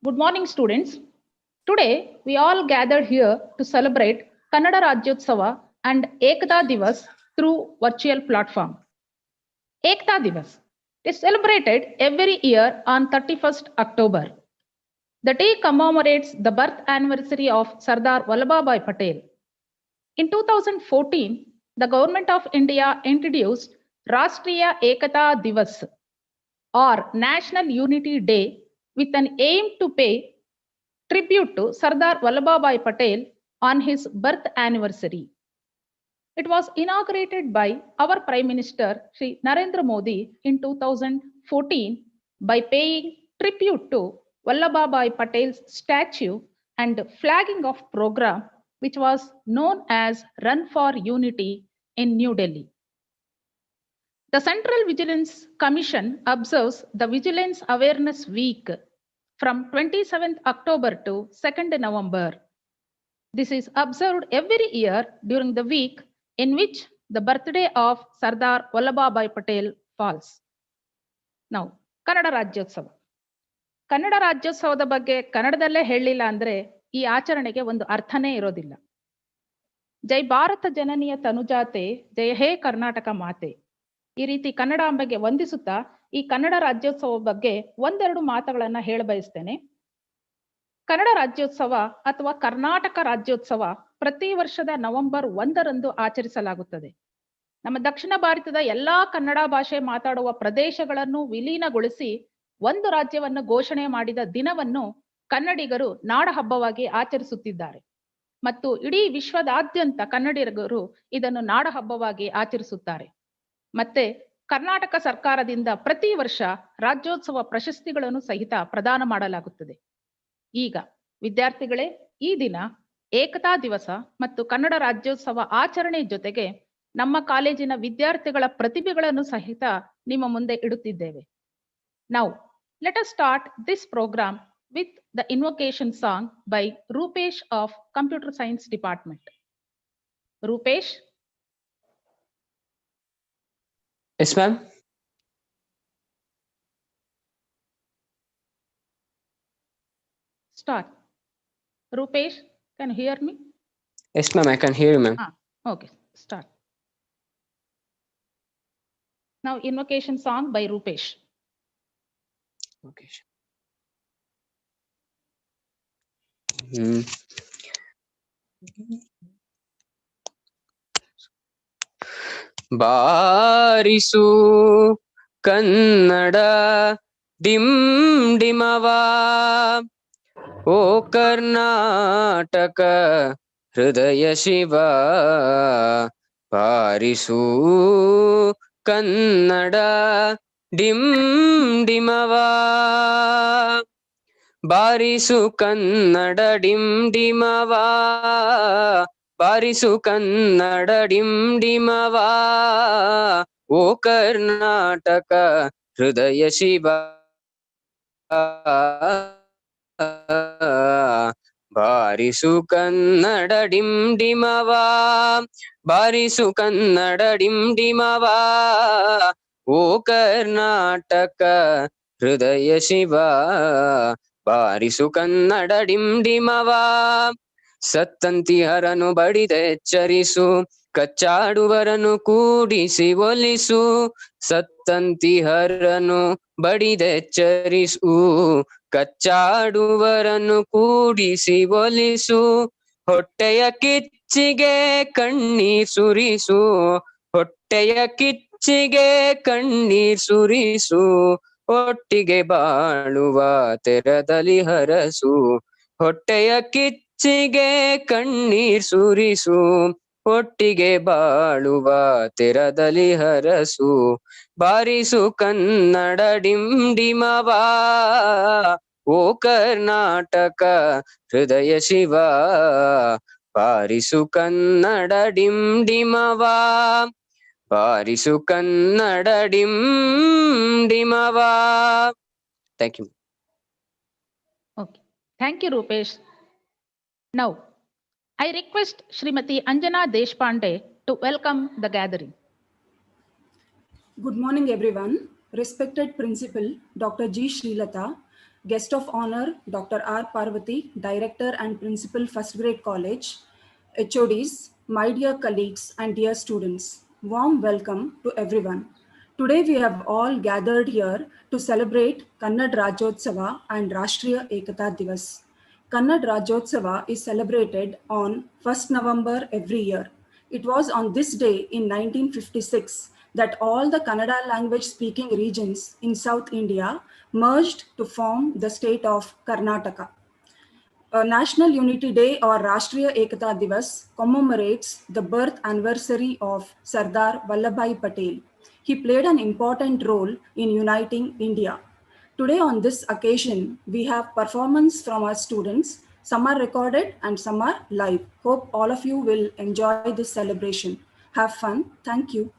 Good morning, students. Today, we all gathered here to celebrate Kannada Rajyotsava and Ekta Divas through virtual platform. Ekta Divas is celebrated every year on 31st October. The day commemorates the birth anniversary of Sardar Vallabhbhai Patel. In 2014, the Government of India introduced Rashtriya Ekata Divas or National Unity Day with an aim to pay tribute to Sardar Vallabhbhai Patel on his birth anniversary. It was inaugurated by our Prime Minister Shri Narendra Modi in 2014 by paying tribute to Vallabhbhai Patel's statue and flagging of program which was known as Run for Unity in New Delhi. The Central Vigilance Commission observes the Vigilance Awareness Week from 27th October to 2nd November. This is observed every year during the week in which the birthday of Sardar Vallabhbhai Patel falls. Now, Kannada Rajyotsava. Kannada ರಾಜ್ಯೋತ್ಸವದ ಬಗ್ಗೆ ಕನ್ನಡದಲ್ಲೇ ಹೇಳಲಿಲ್ಲ ಅಂದ್ರೆ ಈ ಆಚರಣೆಗೆ ಒಂದು ಅರ್ಥನೇ ಇರೋದಿಲ್ಲ. ಜೈ ಭಾರತ ಜನನಿಯ ತನುಜಾತೆ, ಜಯ ಹೇ ಕರ್ನಾಟಕ ಮಾತೆ. ಈ ರೀತಿ ಕನ್ನಡಾಂಬೆಗೆ ವಂದಿಸುತ್ತಾ ಈ ಕನ್ನಡ ರಾಜ್ಯೋತ್ಸವ ಬಗ್ಗೆ ಒಂದೆರಡು ಮಾತುಗಳನ್ನ ಹೇಳ ಬಯಸ್ತೇನೆ. ಕನ್ನಡ ರಾಜ್ಯೋತ್ಸವ ಅಥವಾ ಕರ್ನಾಟಕ ರಾಜ್ಯೋತ್ಸವ ಪ್ರತಿ ವರ್ಷದ ನವೆಂಬರ್ 1ರಂದು ಆಚರಿಸಲಾಗುತ್ತದೆ. ನಮ್ಮ ದಕ್ಷಿಣ ಭಾರತದ ಎಲ್ಲಾ ಕನ್ನಡ ಭಾಷೆ ಮಾತಾಡುವ ಪ್ರದೇಶಗಳನ್ನು ವಿಲೀನಗೊಳಿಸಿ ಒಂದು ರಾಜ್ಯವನ್ನು ಘೋಷಣೆ ಮಾಡಿದ ದಿನವನ್ನು ಕನ್ನಡಿಗರು ನಾಡ ಹಬ್ಬವಾಗಿ ಆಚರಿಸುತ್ತಿದ್ದಾರೆ ಮತ್ತು ಇಡೀ ವಿಶ್ವದಾದ್ಯಂತ ಕನ್ನಡಿಗರು ಇದನ್ನು ನಾಡ ಹಬ್ಬವಾಗಿ ಆಚರಿಸುತ್ತಾರೆ. ಮತ್ತೆ ಕರ್ನಾಟಕ ಸರ್ಕಾರದಿಂದ ಪ್ರತಿ ವರ್ಷ ರಾಜ್ಯೋತ್ಸವ ಪ್ರಶಸ್ತಿಗಳನ್ನು ಸಹಿತ ಪ್ರದಾನ ಮಾಡಲಾಗುತ್ತದೆ. ಈಗ ವಿದ್ಯಾರ್ಥಿಗಳೇ, ಈ ದಿನ ಏಕತಾ ದಿವಸ ಮತ್ತು ಕನ್ನಡ ರಾಜ್ಯೋತ್ಸವ ಆಚರಣೆ ಜೊತೆಗೆ ನಮ್ಮ ಕಾಲೇಜಿನ ವಿದ್ಯಾರ್ಥಿಗಳ ಪ್ರತಿಭೆಗಳನ್ನು ಸಹಿತ ನಿಮ್ಮ ಮುಂದೆ ಇಡುತ್ತಿದ್ದೇವೆ. Now, let us start this program with the invocation song by Rupesh of Computer Science Department. Rupesh? Yes, ma'am. Start. Rupesh, can you hear me? Yes, ma'am, I can hear you, ma'am. Okay, start. Now, invocation song by Rupesh. Okay. ಬಾರಿಸು ಕನ್ನಡ ಡಿಮ್ ಡಿಮವಾ, ಓ ಕರ್ನಾಟಕ ಹೃದಯ ಶಿವ. ಬಾರಿಸು ಕನ್ನಡ ಡಿಮ್ ಡಿಮವಾ, ಬಾರಿಸು ಕನ್ನಡ ಡಿಮ್ ಡಿಮವಾ, ಬಾರಿಸು ಕನ್ನಡ ಡಿಮ್ ಡಿಮವಾ, ಓ ಕರ್ನಾಟಕ ಹೃದಯ ಶಿವ. ಬಾರಿಸು ಕನ್ನಡ ಡಿಮ್ ಡಿಮವಾ, ಬಾರಿಸು ಕನ್ನಡ ಡಿಮ್ ಡಿಮವಾ, ಓ ಕರ್ನಾಟಕ ಹೃದಯ ಶಿವ. ಬಾರಿಸು ಕನ್ನಡ ಡಿಮ್ ಡಿಮವಾ, ಸತ್ತಂತಿಹರನು ಬಡಿದೆಚ್ಚರಿಸು, ಕಚ್ಚಾಡುವರನು ಕೂಡಿಸಿ ಒಲಿಸು. ಸತ್ತಂತಿಹರನು ಬಡಿದೆಚ್ಚರಿಸು, ಕಚ್ಚಾಡುವರನು ಕೂಡಿಸಿ ಒಲಿಸು. ಹೊಟ್ಟೆಯ ಕಿಚ್ಚಿಗೆ ಕಣ್ಣೀರ್ ಸುರಿಸು, ಹೊಟ್ಟೆಯ ಕಿಚ್ಚಿಗೆ ಕಣ್ಣೀರ್ ಸುರಿಸು. ಒಟ್ಟಿಗೆ ಬಾಳುವ ತೆರದಲ್ಲಿ ಹರಸು, ಹೊಟ್ಟೆಯ ಕಿಚ್ಚಿಗೆ ಕಣ್ಣೀರ್ ಸುರಿಸು. ಒಟ್ಟಿಗೆ ಬಾಳುವ ತೆರದಲ್ಲಿ ಹರಸು. ಬಾರಿಸು ಕನ್ನಡ ಡಿಮ್ ಡಿಮವಾ, ಓ ಕರ್ನಾಟಕ ಹೃದಯ ಶಿವ. ಬಾರಿಸು ಕನ್ನಡ ಡಿಮ್ ಡಿಮವಾ, ಬಾರಿಸು ಕನ್ನಡ ಡಿಮ್ ಡಿಮವಾ. Thank you. Okay, thank you, Rupesh. Now, I request Srimati Anjana Deshpande to welcome the gathering. Good morning, everyone. Respected Principal Dr. G. Srilata, Guest of honor, Dr. R. Parvati, Director and Principal First Grade College, HODs, my dear colleagues and dear students, warm welcome to everyone. Today we have all gathered here to celebrate Kannada Rajyotsava and Rashtriya Ekata Divas. Kannada Rajyotsava is celebrated on 1st November every year. It was on this day in 1956 that all the Kannada language speaking regions in South India merged to form the state of Karnataka. National Unity Day or Rashtriya Ekata Divas commemorates the birth anniversary of Sardar Vallabhbhai Patel. He played an important role in uniting India. Today on this occasion, we have performance from our students. Some are recorded and some are live. Hope all of you will enjoy this celebration. Have fun. Thank you.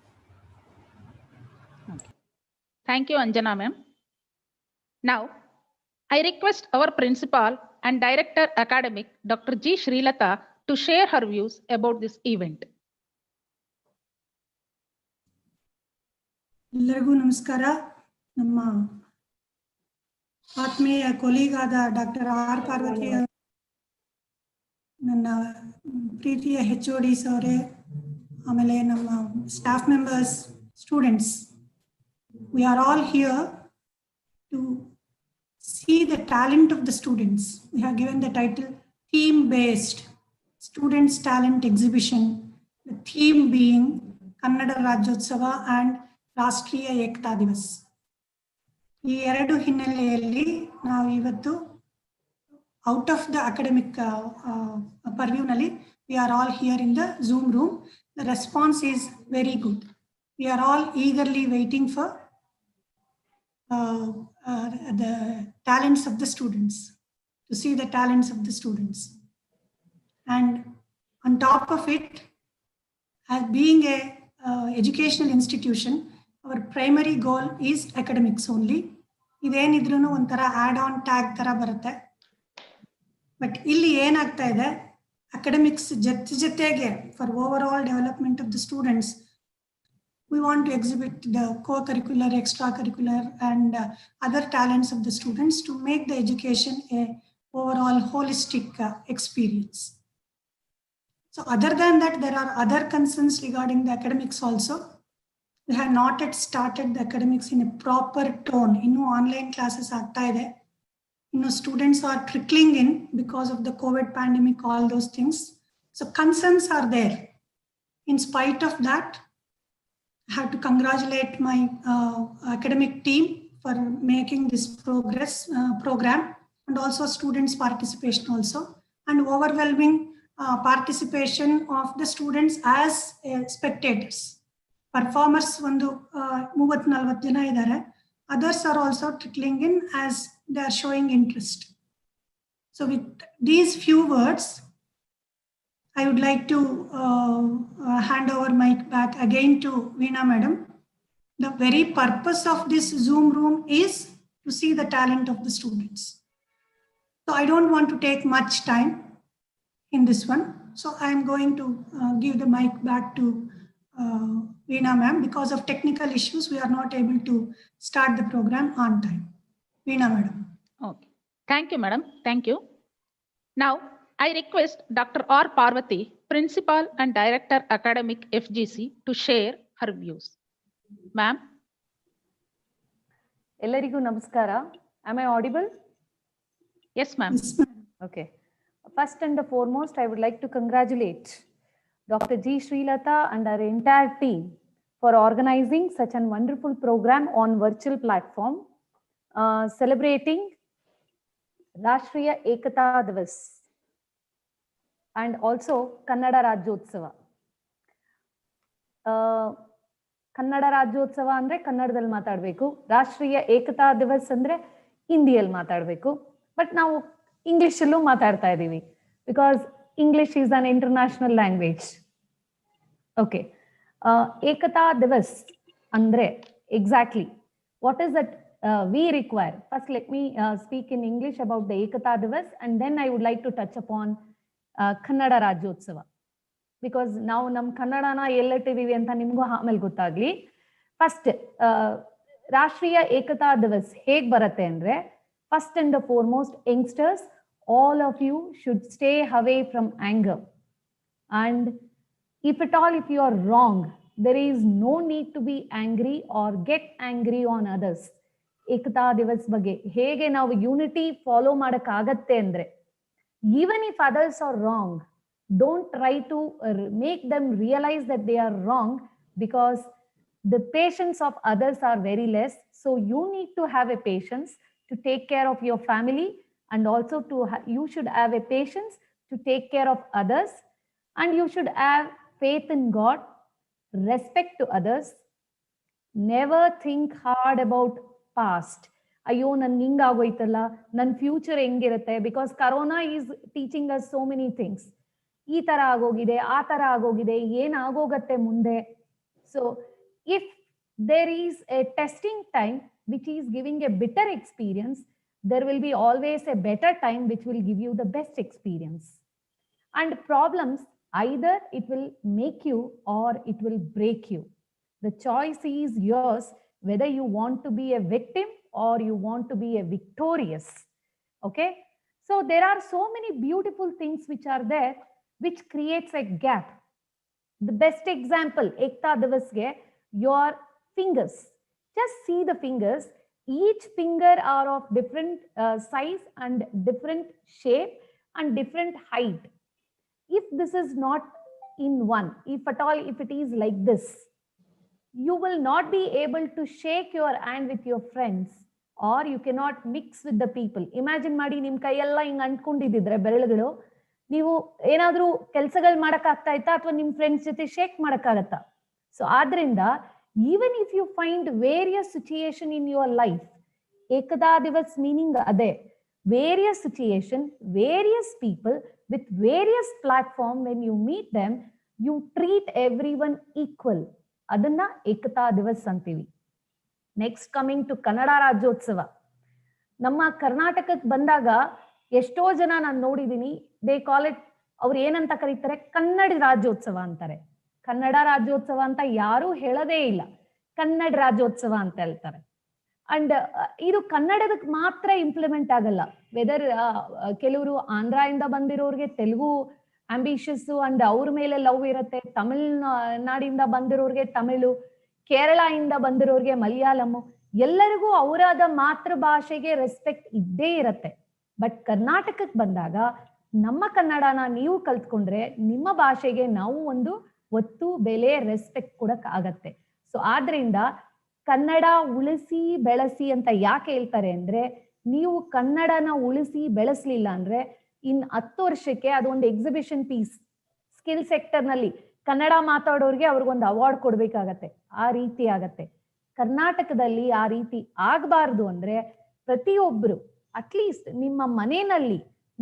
Thank you, Anjana ma'am. Now, I request our principal and director academic, Dr. G. Srilata, to share her views about this event. ಎಲ್ಲರಿಗೂ ನಮಸ್ಕಾರ. ನಮ್ಮ ಆತ್ಮೀಯ colleague ಆದ doctor R Parvati, ನನ್ನ ಪ್ರೀತಿಯ HODs ಅವರೇ, ಆಮೇಲೆ ನಮ್ಮ staff members, students, we are all here to see the talent of the students. We have given the title Theme-Based Students Talent Exhibition, the theme being Kannada Rajyotsava and ರಾಷ್ಟ್ರೀಯ ಏಕತಾ ದಿವಸ್. ಈ ಎರಡು ಹಿನ್ನೆಲೆಯಲ್ಲಿ ನಾವು ಇವತ್ತು ಔಟ್ ಆಫ್ ದ ಅಕಾಡೆಮಿಕ್ ಪರ್ವ್ಯೂನಲ್ಲಿ we are all here in the Zoom room. The response is very good. We are all eagerly waiting for the talents of the students, to see the talents of the students. And on top of it, as being a educational institution, our primary goal is academics only. ಇದೇನಿದ್ರೂ ಒಂಥರ add on tag ಥರ ಬರುತ್ತೆ. But ಇಲ್ಲಿ ಏನಾಗ್ತಾ ಇದೆ, academics ಜೊತೆಗೆ for over all development of the students, we want to exhibit the co-curricular, extracurricular and other talents of the students to make the education a overall holistic experience. So other than that, there are other concerns regarding the academics also. We have not yet started the academics in a proper tone. Innu online classes aagta ide. Innu students are trickling in because of the COVID pandemic, all those things. So concerns are there. In spite of that, I have to congratulate my academic team for making this program, and also students' participation also, and overwhelming participation of the students as spectators. Performers ಒಂದು 30-40 ಜನ ಇದ್ದಾರೆ. Others are also trickling in as they are showing interest. So with these few words, I would like to hand over mic back again to Veena madam. The very purpose of this Zoom room is to see the talent of the students. So I don't want to take much time in this one. So I am going to give the mic back to Veena ma'am. Because of technical issues, we are not able to start the program on time. Veena madam. Okay. Thank you, madam. Thank you. Now, I request Dr. R. Parvati, Principal and Director Academic FGC, to share her views. Ma'am. ಎಲ್ಲರಿಗೂ ನಮಸ್ಕಾರ. Am I audible? Yes, ma'am. Yes, ma'am. Okay. First and foremost, I would like to congratulate Dr. G. Srilata and our entire team for organizing such a wonderful program on virtual platform, celebrating Rashtriya Ekata Divas and also Kannada Rajyotsava. Kannada Rajyotsava ಅಂದ್ರೆ ಕನ್ನಡದಲ್ಲಿ ಮಾತಾಡಬೇಕು, ರಾಷ್ಟ್ರೀಯ ಏಕತಾ ದಿವಸ್ ಅಂದ್ರೆ ಹಿಂದಿಯಲ್ಲಿ ಮಾತಾಡಬೇಕು. But ನಾವು ಇಂಗ್ಲಿಷಲ್ಲೂ ಮಾತಾಡ್ತಾ ಇದ್ದೀವಿ, because English is an international language. Okay, Ekta Divas ಅಂದ್ರೆ exactly what is that we require. First let me speak in English about the Ekta Divas and then I would like to touch upon Kannada Rajyotsava. Because ನಾವು ನಮ್ಮ ಕನ್ನಡನ ಎಲ್ಲಿಟ್ಟಿದೀವಿ ಅಂತ ನಿಮ್ಗೂ ಆಮೇಲೆ ಗೊತ್ತಾಗ್ಲಿ. ಫಸ್ಟ್ ರಾಷ್ಟ್ರೀಯ ಏಕತಾ ದಿವಸ್ ಹೇಗ್ ಬರುತ್ತೆ ಅಂದ್ರೆ, First and the foremost, youngsters, all of you should stay away from anger. And if at all, if you are wrong, there is no need to be angry or get angry on others. ಏಕತಾ ದಿವಸ್ ಬಗ್ಗೆ ಹೇಗೆ ನಾವು unity follow ಮಾಡಕ್ಕಾಗತ್ತೆ ಅಂದ್ರೆ, even if others are wrong, don't try to make them realize that they are wrong, because the patience of others are very less. So you need to have a patience to take care of your family, and also you should have a patience to take care of others, and you should have faith in God, respect to others, never think hard about past. ಅಯ್ಯೋ ನನ್ಗೆ ಹಿಂಗಾಗೋಯ್ತಲ್ಲ, ನನ್ನ future ಹೆಂಗಿರುತ್ತೆ, because corona is teaching us so many things. ಈ ತರ ಆಗೋಗಿದೆ, ಆ ತರ ಆಗೋಗಿದೆ, ಏನಾಗೋಗತ್ತೆ ಮುಂದೆ. So if there is a testing time which is giving a better experience, there will be always a better time which will give you the best experience. And problems, either it will make you or it will break you. The choice is yours, whether you want to be a victim or you want to be a victorious. Okay, so there are so many beautiful things which are there which creates a gap. The best example, ekta divasge, your fingers, just see the fingers. Each finger are of different size and different shape and different height. If this is not in one, if at all, if it is like this, you will not be able to shake your hand with your friends, or you cannot mix with the people. Imagine ಮಾಡಿ ನಿಮ್ ಕೈಯೆಲ್ಲ ಹಿಂಗ್ ಅಂಟ್ಕೊಂಡಿದ್ರೆ ಬೆರಳುಗಳು, ನೀವು ಏನಾದ್ರೂ ಕೆಲಸಗಳು ಮಾಡಕ್ಕಾಗ್ತಾ ಇತ್ತಾ, ಅಥವಾ ನಿಮ್ ಫ್ರೆಂಡ್ಸ್ ಜೊತೆ ಶೇಕ್ ಮಾಡಕ್ಕಾಗತ್ತಾ? ಸೊ ಆದ್ರಿಂದ even if you find various situation in your life, ekada divas meaning ade, various situation, various people with various platform, when you meet them, you treat everyone equal. Adanna ekata divas antivi. Next, coming to Kannada Rajyotsava. Namma Karnatakakke bandaga ಎಷ್ಟೋ ಜನ ನಾನು ನೋಡಿದೀನಿ, they call it, ಅವ್ರು ಏನಂತ ಕರೀತಾರೆ, ಕನ್ನಡ ರಾಜ್ಯೋತ್ಸವ ಅಂತಾರೆ. ಕನ್ನಡ ರಾಜ್ಯೋತ್ಸವ ಅಂತ ಯಾರು ಹೇಳೋದೇ ಇಲ್ಲ, ಕನ್ನಡ ರಾಜ್ಯೋತ್ಸವ ಅಂತ ಹೇಳ್ತಾರೆ. ಅಂಡ್ ಇದು ಕನ್ನಡದಕ್ಕೆ ಮಾತ್ರ ಇಂಪ್ಲಿಮೆಂಟ್ ಆಗಲ್ಲ. ವೆದರ್ ಕೆಲವರು ಆಂಧ್ರ ಇಂದ ಬಂದಿರೋರಿಗೆ ತೆಲುಗು ಆಂಬಿಷಸ್ ಅಂಡ್ ಅವ್ರ ಮೇಲೆ ಲವ್ ಇರುತ್ತೆ, ತಮಿಳ್ನಾಡಿಂದ ಬಂದಿರೋರಿಗೆ ತಮಿಳು, ಕೇರಳ ಇಂದ ಬಂದಿರೋರಿಗೆ ಮಲಯಾಳಂ, ಎಲ್ಲರಿಗೂ ಅವರಾದ ಮಾತೃಭಾಷೆಗೆ ರೆಸ್ಪೆಕ್ಟ್ ಇದ್ದೇ ಇರತ್ತೆ. ಬಟ್ ಕರ್ನಾಟಕಕ್ಕೆ ಬಂದಾಗ ನಮ್ಮ ಕನ್ನಡನ ನೀವು ಕಲ್ತ್ಕೊಂಡ್ರೆ ನಿಮ್ಮ ಭಾಷೆಗೆ ನಾವು ಒಂದು ಒತ್ತು, ಬೆಲೆ, ರೆಸ್ಪೆಕ್ಟ್ ಕೊಡಕ್ ಆಗತ್ತೆ. ಸೊ ಆದ್ರಿಂದ ಕನ್ನಡ ಉಳಿಸಿ ಬೆಳೆಸಿ ಅಂತ ಯಾಕೆ ಹೇಳ್ತಾರೆ ಅಂದ್ರೆ, ನೀವು ಕನ್ನಡನ ಉಳಿಸಿ ಬೆಳೆಸ್ಲಿಲ್ಲ ಅಂದ್ರೆ ಇನ್ 10 ವರ್ಷಕ್ಕೆ ಅದೊಂದು ಎಕ್ಸಿಬಿಷನ್ ಪೀಸ್. ಸ್ಕಿಲ್ ಸೆಕ್ಟರ್ ನಲ್ಲಿ ಕನ್ನಡ ಮಾತಾಡೋರ್ಗೆ ಅವ್ರಿಗೊಂದು ಅವಾರ್ಡ್ ಕೊಡ್ಬೇಕಾಗತ್ತೆ, ಆ ರೀತಿ ಆಗತ್ತೆ. ಕರ್ನಾಟಕದಲ್ಲಿ ಆ ರೀತಿ ಆಗ್ಬಾರ್ದು ಅಂದ್ರೆ ಪ್ರತಿಯೊಬ್ರು ಅಟ್ಲೀಸ್ಟ್ ನಿಮ್ಮ ಮನೆಯಲ್ಲಿ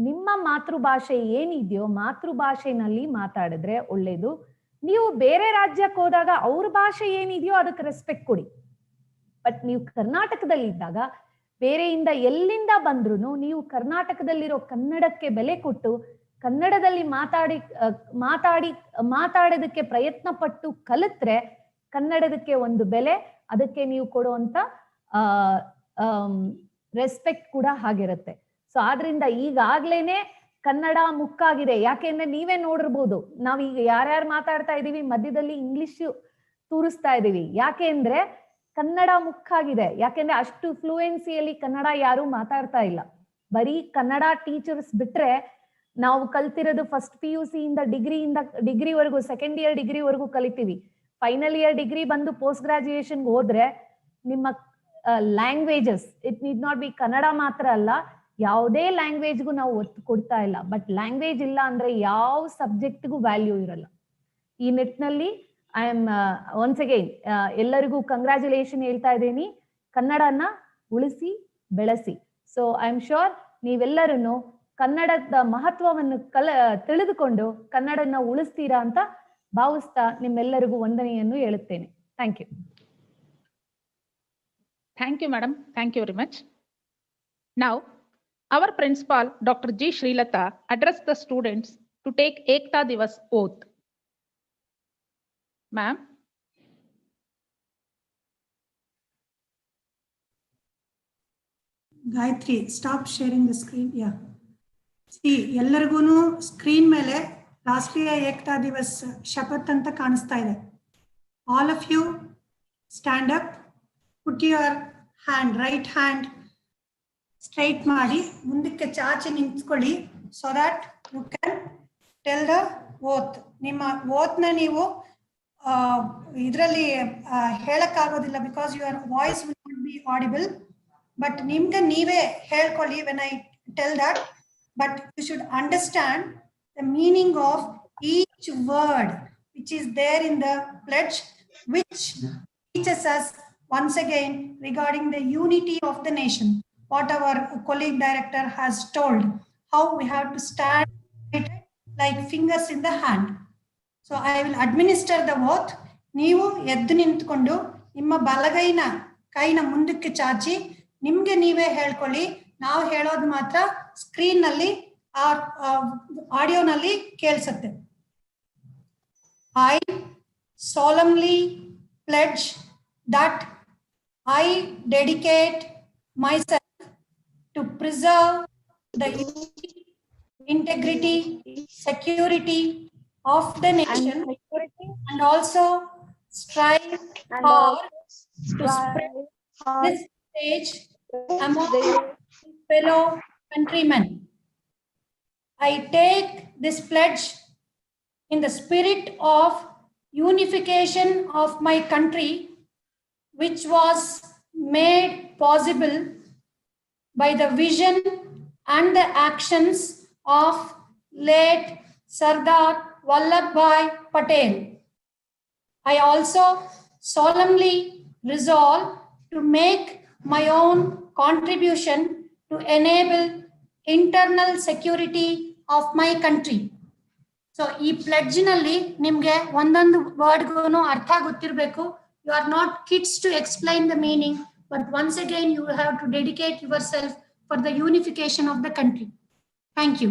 ನಿಮ್ಮ ಮಾತೃಭಾಷೆ ಏನಿದೆಯೋ ಮಾತೃಭಾಷೆನಲ್ಲಿ ಮಾತಾಡಿದ್ರೆ ಒಳ್ಳೇದು. ನೀವು ಬೇರೆ ರಾಜ್ಯಕ್ಕೆ ಹೋದಾಗ ಅವ್ರ ಭಾಷೆ ಏನಿದೆಯೋ ಅದಕ್ಕೆ ರೆಸ್ಪೆಕ್ಟ್ ಕೊಡಿ. ಬಟ್ ನೀವು ಕರ್ನಾಟಕದಲ್ಲಿ ಇದ್ದಾಗ ಬೇರೆಯಿಂದ ಎಲ್ಲಿಂದ ಬಂದ್ರು ನೀವು ಕರ್ನಾಟಕದಲ್ಲಿರೋ ಕನ್ನಡಕ್ಕೆ ಬೆಲೆ ಕೊಟ್ಟು ಕನ್ನಡದಲ್ಲಿ ಮಾತಾಡೋದಕ್ಕೆ ಪ್ರಯತ್ನ ಪಟ್ಟು ಕಲಿತ್ರೆ ಕನ್ನಡದಕ್ಕೆ ಒಂದು ಬೆಲೆ, ಅದಕ್ಕೆ ನೀವು ಕೊಡುವಂತ ರೆಸ್ಪೆಕ್ಟ್ ಕೂಡ ಹಾಗಿರುತ್ತೆ. ಸೊ ಆದ್ರಿಂದ ಈಗಾಗ್ಲೇನೆ ಕನ್ನಡ ಮುಕ್ಕಾಗಿದೆ. ಯಾಕೆಂದ್ರೆ ನೀವೇ ನೋಡಿರ್ಬೋದು, ನಾವೀಗ ಯಾರ್ಯಾರು ಮಾತಾಡ್ತಾ ಇದೀವಿ ಮಧ್ಯದಲ್ಲಿ ಇಂಗ್ಲಿಷ್ ತೂರಿಸ್ತಾ ಇದೀವಿ. ಯಾಕೆ ಅಂದ್ರೆ ಕನ್ನಡ ಮುಕ್ಕಾಗಿದೆ. ಯಾಕೆಂದ್ರೆ ಅಷ್ಟು ಫ್ಲೂಯೆನ್ಸಿಯಲ್ಲಿ ಕನ್ನಡ ಯಾರು ಮಾತಾಡ್ತಾ ಇಲ್ಲ. ಬರೀ ಕನ್ನಡ ಟೀಚರ್ಸ್ ಬಿಟ್ರೆ ನಾವು ಕಲ್ತಿರೋದು ಫಸ್ಟ್ PUC ಇಂದ ಡಿಗ್ರಿವರೆಗೂ, ಸೆಕೆಂಡ್ ಇಯರ್ ಡಿಗ್ರಿವರೆಗೂ ಕಲಿತೀವಿ. ಫೈನಲ್ ಇಯರ್ ಡಿಗ್ರಿ ಬಂದು ಪೋಸ್ಟ್ ಗ್ರಾಜುಯೇಷನ್ಗೆ ಹೋದ್ರೆ ನಿಮ್ಮ languages, it need not be Kannada ಮಾತ್ರ ಅಲ್ಲ, ಯಾವುದೇ ಲ್ಯಾಂಗ್ವೇಜ್ಗೂ ನಾವು ಒತ್ತು ಕೊಡ್ತಾ ಇಲ್ಲ. ಬಟ್ ಲ್ಯಾಂಗ್ವೇಜ್ ಇಲ್ಲ ಅಂದ್ರೆ ಯಾವ ಸಬ್ಜೆಕ್ಟ್ಗೂ ವ್ಯಾಲ್ಯೂ ಇರಲ್ಲ. ಈ ನಿಟ್ಟಿನಲ್ಲಿ ಐ ಆಮ್ ಒನ್ಸ್ ಅಗೈನ್ ಎಲ್ಲರಿಗೂ ಕಂಗ್ರ್ಯಾಚುಲೇಷನ್ ಹೇಳ್ತಾ ಇದ್ದೀನಿ. ಕನ್ನಡನ ಉಳಿಸಿ ಬೆಳೆಸಿ. ಸೊ ಐ ಆಮ್ ಶೋರ್ ನೀವೆಲ್ಲರೂ ಕನ್ನಡದ ಮಹತ್ವವನ್ನು ತಿಳಿದುಕೊಂಡು ಕನ್ನಡನ ಉಳಿಸ್ತೀರಾ ಅಂತ ಭಾವಿಸ್ತಾ ನಿಮ್ಮೆಲ್ಲರಿಗೂ ವಂದನೆಯನ್ನು ಹೇಳುತ್ತೇನೆ. Thank you. Thank you, madam. Thank you very much. Now, our principal, Dr. G. Srilata, addressed the students to take Ekta Divas oath. Ma'am. Gayathri, stop sharing the screen. Yeah, see ಎಲ್ಲರಿಗೂ ಸ್ಕ್ರೀನ್ ಮೇಲೆ ರಾಷ್ಟ್ರೀಯ ಏಕತಾ ದಿವಸ್ ಶಪಥ್ ಅಂತ ಕಾಣಿಸ್ತಾ ಇದೆ. All of you stand up, put your hand, right hand straight ಮಾಡಿ ಮುಂದಕ್ಕೆ ಚಾಚಿ ನಿಂತ್ಕೊಳ್ಳಿ. So that you can tell the oath. ನಿಮ್ಮ ಓತ್ನ ನೀವು ಇದರಲ್ಲಿ ಹೇಳಕ್ಕಾಗೋದಿಲ್ಲ, because your voice will not be audible. But ನಿಮ್ಗೆ ನೀವೇ ಹೇಳ್ಕೊಳ್ಳಿ when I tell that. But you should understand the meaning of each word which is there in the pledge, which teaches us once again regarding the unity of the nation. What our colleague director has told, how we have to stand like fingers in the hand. So I will administer the oath. ನೀವು ಎದ್ದು ನಿಂತ್ಕೊಂಡು ನಿಮ್ಮ ಬಲಗೈನ ಕೈನ ಮುಂದಕ್ಕೆ ಚಾಚಿ ನಿಮ್ಗೆ ನೀವೇ ಹೇಳ್ಕೊಳ್ಳಿ. ನಾವು ಹೇಳೋದು ಮಾತ್ರ ಸ್ಕ್ರೀನ್ ನಲ್ಲಿ ಆಡಿಯೋನಲ್ಲಿ ಕೇಳಿಸುತ್ತೆ. I solemnly pledge that I dedicate myself to preserve the unity, integrity, security of the nation, and also strive hard to spread this message among fellow countrymen. I take this pledge in the spirit of unification of my country, which was made possible by the vision and the actions of late Sardar Vallabhbhai Patel. I also solemnly resolve to make my own contribution to enable internal security of my country. So ಈ pledge ನಲ್ಲಿ ನಿಮ್ಗೆ ಒಂದೊಂದು ವರ್ಡ್ಗೂ ಅರ್ಥ ಗೊತ್ತಿರಬೇಕು. You are not kids to explain the meaning, but once again you have to dedicate yourself for the unification of the country. Thank you.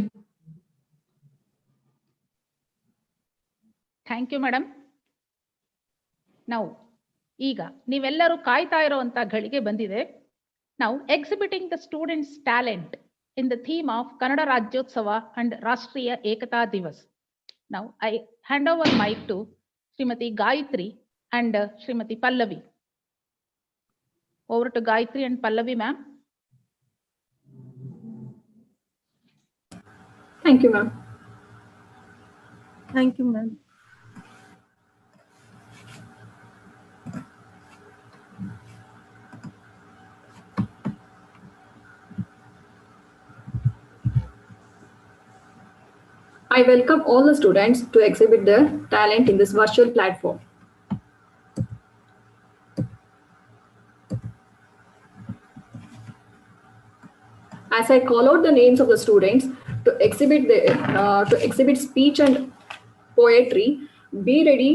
Thank you madam. ನಾವು ಈಗ ನೀವೆಲ್ಲರೂ ಕಾಯ್ತಾ ಇರುವಂತ ಘಳಿಗೆ ಬಂದಿದೆ. ನಾವು exhibiting the students talent in the theme of Kannada Rajyotsava and Rashtriya Ekta Diwas. Now I hand over mic to Srimati Gayatri and Srimati Pallavi. Over to Gayatri and Pallavi, ma'am. Thank you, ma'am. Thank you, ma'am. I welcome all the students to exhibit their talent in this virtual platform. As I call out the names of the students to exhibit speech and poetry, be ready.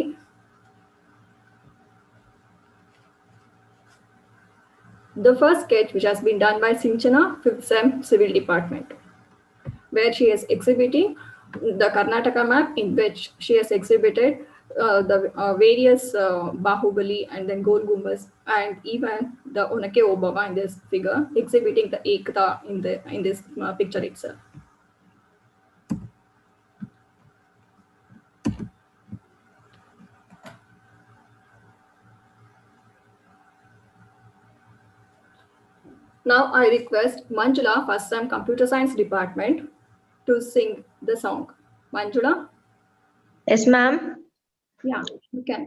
The first sketch, which has been done by Sinchana, 5th Sem Civil Department, where she is exhibiting the Karnataka map, in which she has exhibited the various Bahubali and then Gol Gumbaz and even the Onake Obama in this figure, exhibiting the Ekta in this picture itself. Now I request Manjula, first time Computer Science Department, to sing the song. Manjula? Yes, ma'am. Yeah, you can.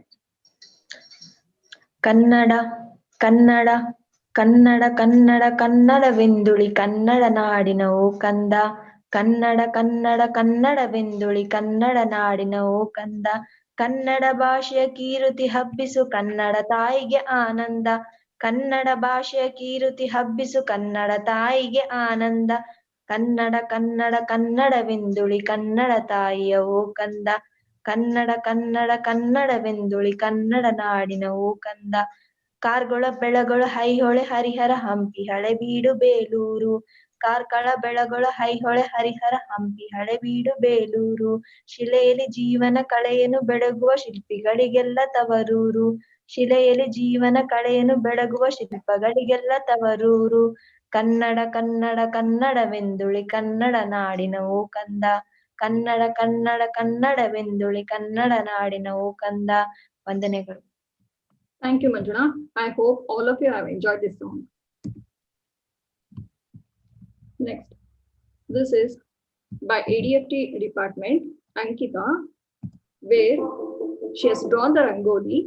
Kannada, Kannada, Kannada, Kannada, Kannadaventhuli, Kannada ನಾಡಿನ ಓ ಕಂದ. ಕನ್ನಡ ಕನ್ನಡ ಕನ್ನಡವೆಂದುಳಿ ಕನ್ನಡ ನಾಡಿನ ಓ ಕಂದ. ಕನ್ನಡ ಭಾಷೆಯ ಕೀರುತಿ ಹಬ್ಬಿಸು ಕನ್ನಡ ತಾಯಿಗೆ ಆನಂದ. ಕನ್ನಡ ಭಾಷೆಯ ಕೀರುತಿ ಹಬ್ಬಿಸು ಕನ್ನಡ ತಾಯಿಗೆ ಆನಂದ. ಕನ್ನಡ ಕನ್ನಡ ಕನ್ನಡವೆಂದುಳಿ ಕನ್ನಡ ತಾಯಿಯ ಓ ಕಂದ. ಕನ್ನಡ ಕನ್ನಡ ಕನ್ನಡವೆಂದುಳಿ ಕನ್ನಡ ನಾಡಿನ ಓ ಕಂದ. ಕಾರ್ಗಳ ಬೆಳಗಳ ಹೈಹೊಳೆ ಹರಿಹರ ಹಂಪಿ ಹಳೆಬೀಡು ಬೇಲೂರು. ಕಾರ್ಕಳ ಬೆಳಗಳ ಹೈಹೊಳೆ ಹರಿಹರ ಹಂಪಿ ಹಳೆಬೀಡು ಬೇಲೂರು. ಶಿಲೆಯಲ್ಲಿ ಜೀವನ ಕಳೆಯನ್ನು ಬೆಳಗುವ ಶಿಲ್ಪಿಗಳಿಗೆಲ್ಲ ತವರೂರು. ಶಿಲೆಯಲ್ಲಿ ಜೀವನ ಕಳೆಯನ್ನು ಬೆಳಗುವ ಶಿಲ್ಪಗಳಿಗೆಲ್ಲ ತವರೂರು. ಕನ್ನಡ ಕನ್ನಡ ಕನ್ನಡವೆಂದುಳಿ ಕನ್ನಡ ನಾಡಿನ ಓ ಕಂದ. ಕನ್ನಡ ಕನ್ನಡ ಕನ್ನಡವೆಂದುಳಿ ಕನ್ನಡ ನಾಡಿನ ಓ ಕಂದ. ವಂದನೆಗಳು. Thank you, Manjuna. I hope all of you have enjoyed this song. Next, this is by ADFT department, Ankita, where she has drawn the Rangoli.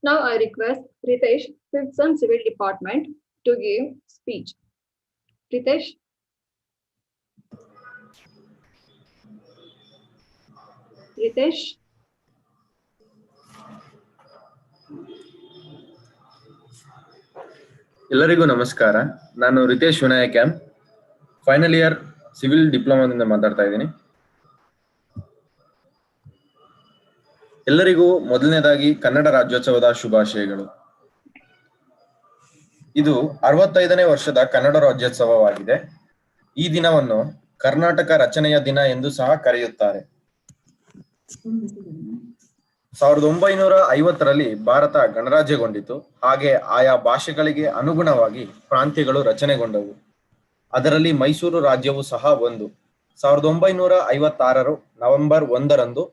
Now I request Ritesh, 5th Sem Civil Department, to give speech. Ritesh. Ritesh. ಎಲ್ಲರಿಗೂ ನಮಸ್ಕಾರ. ನಾನು Ritesh Vinayak M, final year civil ಡಿಪ್ಲೊಮಾದಿಂದ ಮಾತಾಡ್ತಾ ಇದ್ದೀನಿ. ಎಲ್ಲರಿಗೂ ಮೊದಲನೇದಾಗಿ ಕನ್ನಡ ರಾಜ್ಯೋತ್ಸವದ ಶುಭಾಶಯಗಳು. ಇದು 65ನೇ ವರ್ಷದ ಕನ್ನಡ ರಾಜ್ಯೋತ್ಸವವಾಗಿದೆ. ಈ ದಿನವನ್ನು ಕರ್ನಾಟಕ ರಚನೆಯ ದಿನ ಎಂದು ಸಹ ಕರೆಯುತ್ತಾರೆ. 1950ರಲ್ಲಿ ಭಾರತ ಗಣರಾಜ್ಯಗೊಂಡಿತು. ಹಾಗೆ ಆಯಾ ಭಾಷೆಗಳಿಗೆ ಅನುಗುಣವಾಗಿ ಪ್ರಾಂತ್ಯಗಳು ರಚನೆಗೊಂಡವು. ಅದರಲ್ಲಿ ಮೈಸೂರು ರಾಜ್ಯವು ಸಹ ಒಂದು. 1956 ನವೆಂಬರ್ 1ರಂದು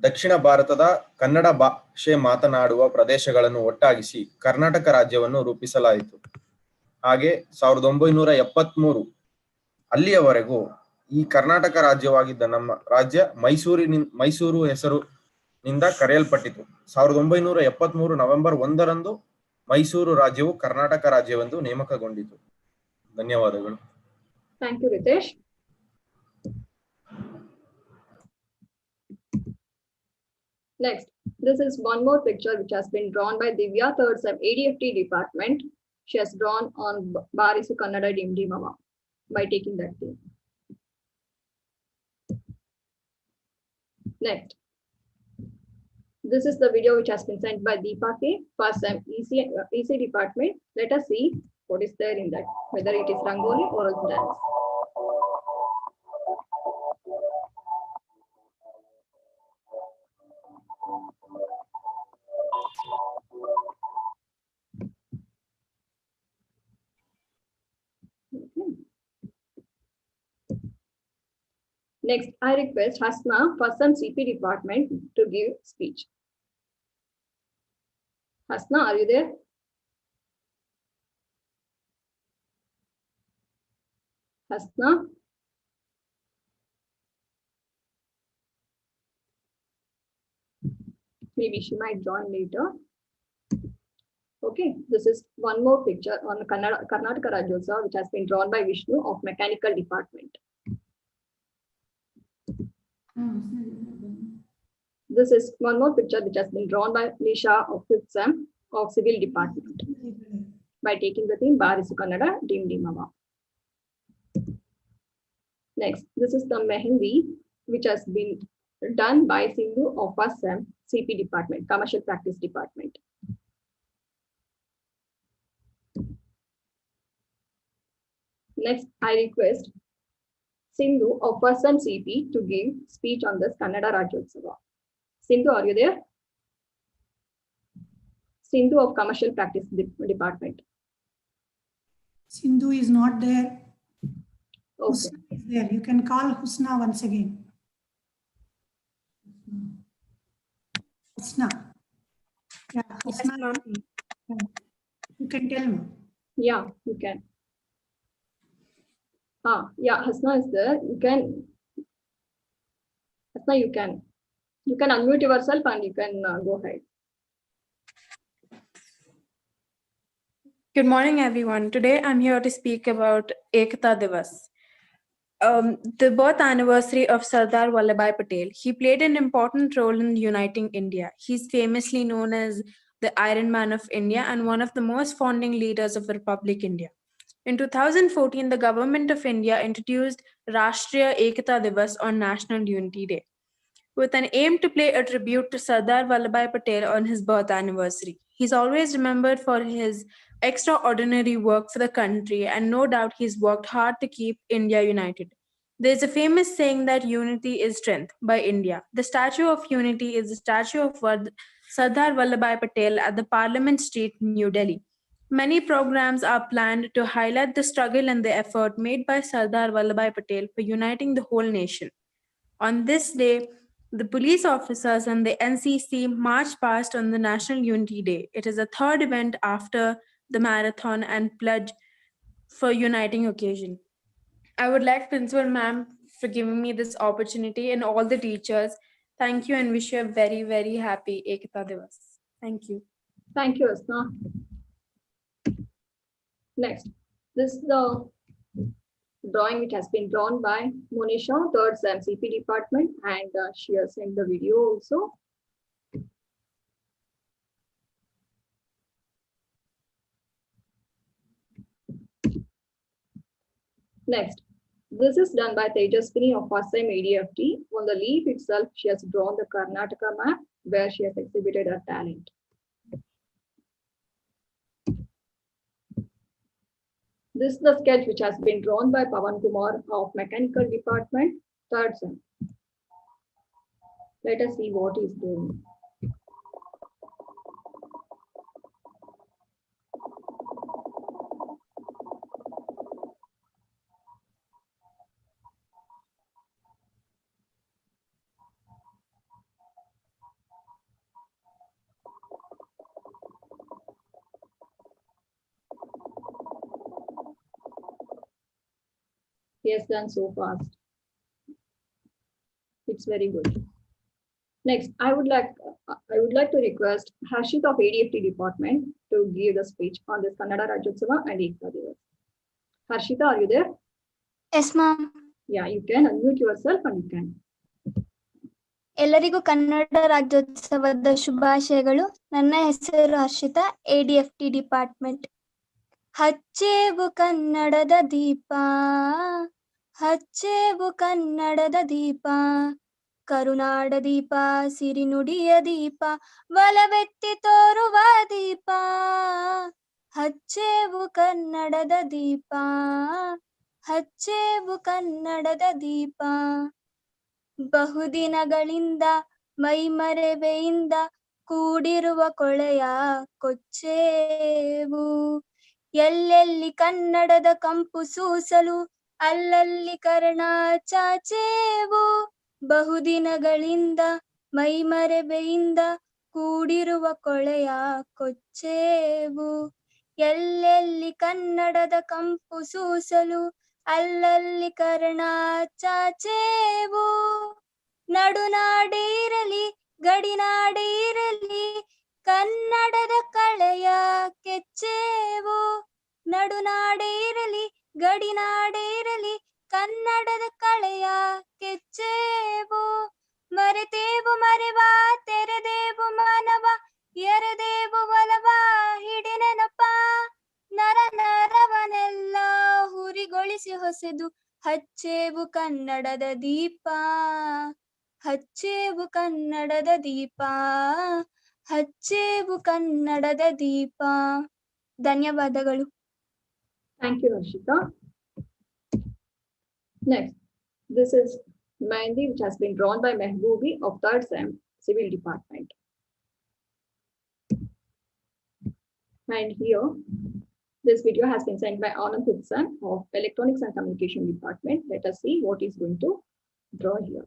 ದಕ್ಷಿಣ ಭಾರತದ ಕನ್ನಡ ಭಾಷೆ ಮಾತನಾಡುವ ಪ್ರದೇಶಗಳನ್ನು ಒಟ್ಟಾಗಿಸಿ ಕರ್ನಾಟಕ ರಾಜ್ಯವನ್ನು ರೂಪಿಸಲಾಯಿತು. ಹಾಗೆ 1973 ಅಲ್ಲಿಯವರೆಗೂ ಈ ಕರ್ನಾಟಕ ರಾಜ್ಯವಾಗಿದ್ದ ನಮ್ಮ ರಾಜ್ಯ ಮೈಸೂರು ಹೆಸರಿನಿಂದ ಕರೆಯಲ್ಪಟ್ಟಿತು. 1973 ನವೆಂಬರ್ 1ರಂದು ಮೈಸೂರು ರಾಜ್ಯವು ಕರ್ನಾಟಕ ರಾಜ್ಯವೆಂದು ನೇಮಕಗೊಂಡಿತು. ಧನ್ಯವಾದಗಳು. Thank you, Ritesh. Next, this is one more picture which has been drawn by Divya, 3rd Sem ADFT department. She has drawn on Barisu Kannada Dimdi Mama by taking that theme. Next, this is the video which has been sent by Deepa K, 1st Sem EC department. Let us see what is there in that, whether it is Rangoli or else dance. Next, I request Hasna, 1st Sem CP department, to give speech. Hasna, are you there? Hasna? Maybe she might join later. Okay, this is one more picture on the Karnataka Rajyotsava which has been drawn by Vishnu of Mechanical Department. This is one more picture which has been drawn by Nisha of 5th Sem of Civil Department by taking the theme Barisu Kannada Dimdi Mama. Next, this is the Mehendi which has been done by Sindhu of first SEM CP department, Commercial Practice Department. Next, I request Sindhu of first SEM CP to give speech on this Kannada Rajyotsava. Sindhu, are you there? Sindhu of Commercial Practice Department. Sindhu is not there. Okay. Husna is there. You can call Husna once again. Husna. Yeah, Husna. Yeah. You can tell me. Yeah, you can. Yeah, Hasna is there. You can. Hasna, you can. You can unmute yourself and you can go ahead. Good morning, everyone. Today I'm here to speak about Ekta Divas. The birth anniversary of Sardar Vallabhbhai Patel. He played an important role in uniting India. He's famously known as the Iron Man of India and one of the most founding leaders of the Republic India. In 2014, the government of India introduced Rashtriya Ekta Divas on National Unity Day, with an aim to pay a tribute to Sardar Vallabhbhai Patel on his birth anniversary. He's always remembered for his extraordinary work for the country, and no doubt he's worked hard to keep India united. There's a famous saying that unity is strength by India. The Statue of Unity is the statue of Sardar Vallabhbhai Patel at the Parliament Street, New Delhi. Many programs are planned to highlight the struggle and the effort made by Sardar Vallabhbhai Patel for uniting the whole nation. On this day, the police officers and the NCC marched past on the National Unity Day. It is a third event after the marathon and pledge for uniting occasion. I would like Principal Ma'am for giving me this opportunity and all the teachers. Thank you and wish you a very, very happy Ekta Divas. Thank you. Thank you, Hasna. Next, this is the drawing which has been drawn by Monisha, 3rd SEM CP department, and she has sent the video also. Next, this is done by Tejaswini of first SEM ADFT. On the leaf itself, she has drawn the Karnataka map where she has exhibited her talent. This is the sketch which has been drawn by Pavan Kumar of Mechanical Department, 3rd SEM. Let us see what he is doing. He has done so fast. It's very good. Next, I would like to request Harshit of ADFT department to give the speech on this Kannada Rajyotsava and Ekta Divas. Harshita, are you there? Yes, ma'am. Yeah, you can unmute yourself and you can. ಎಲ್ಲರಿಗೂ ಕನ್ನಡ ರಾಜ್ಯೋತ್ಸವದ ಶುಭಾಶಯಗಳು. ನನ್ನ ಹೆಸರು Harshita, ADFT department. ಹಚ್ಚೇವು ಕನ್ನಡದ ದೀಪ, ಹಚ್ಚೇವು ಕನ್ನಡದ ದೀಪ, ಕರುನಾಡ ದೀಪ, ಸಿರಿನುಡಿಯ ದೀಪ, ಬಲವೆತ್ತಿ ತೋರುವ ದೀಪ. ಹಚ್ಚೇವು ಕನ್ನಡದ ದೀಪ, ಹಚ್ಚೇವು ಕನ್ನಡದ ದೀಪ. ಬಹುದಿನಗಳಿಂದ ಮೈಮರೆವೆಯಿಂದ ಕೂಡಿರುವ ಕೊಳೆಯ ಕೊಚ್ಚೇವು. ಎಲ್ಲೆಲ್ಲಿ ಕನ್ನಡದ ಕಂಪು ಸೂಸಲು ಅಲ್ಲಲ್ಲಿ ಕರ್ಣ ಚಾಚೇವು. ಬಹುದಿನಗಳಿಂದ ಮೈಮರೆವೆಯಿಂದ ಕೂಡಿರುವ ಕೊಳೆಯ ಕೊಚ್ಚೇವು. ಎಲ್ಲೆಲ್ಲಿ ಕನ್ನಡದ ಕಂಪು ಸೂಸಲು ಅಲ್ಲಲ್ಲಿ ಕರ್ಣ ಚಾಚೇವು. ನಡುನಾಡಿರಲಿ ಗಡಿನಾಡಿರಲಿ ಕನ್ನಡದ ಕಳೆಯ ಕೆಚ್ಚೇವು. ನಡುನಾಡಿರಲಿ ಗಡಿನಾಡಿರಲಿ ಕನ್ನಡದ ಕಳೆಯ ಕೆಚ್ಚೇವು. ಮರೆತೇವು ಮರೆವ ತೆರೆದೇವು ಮನವ, ಎರೆದೇವು ಒಲವ ಹಿಡಿನೆನಪ. ನರ ನರವನೆಲ್ಲ ಹುರಿಗೊಳಿಸಿ ಹೊಸೆದು ಹಚ್ಚೇವು ಕನ್ನಡದ ದೀಪ, ಹಚ್ಚೇವು ಕನ್ನಡದ ದೀಪ ಹಚ್ಚೇವು ಕನ್ನಡದ ದೀಪ. ಧನ್ಯವಾದಗಳು. Thank you, Harshita. Next, this is Mehndi, which has been drawn by Mehboobi of 3rd Sem Civil Department. And here, this video has been sent by Anand Hudson of Electronics and Communication Department. Let us see what he's going to draw here.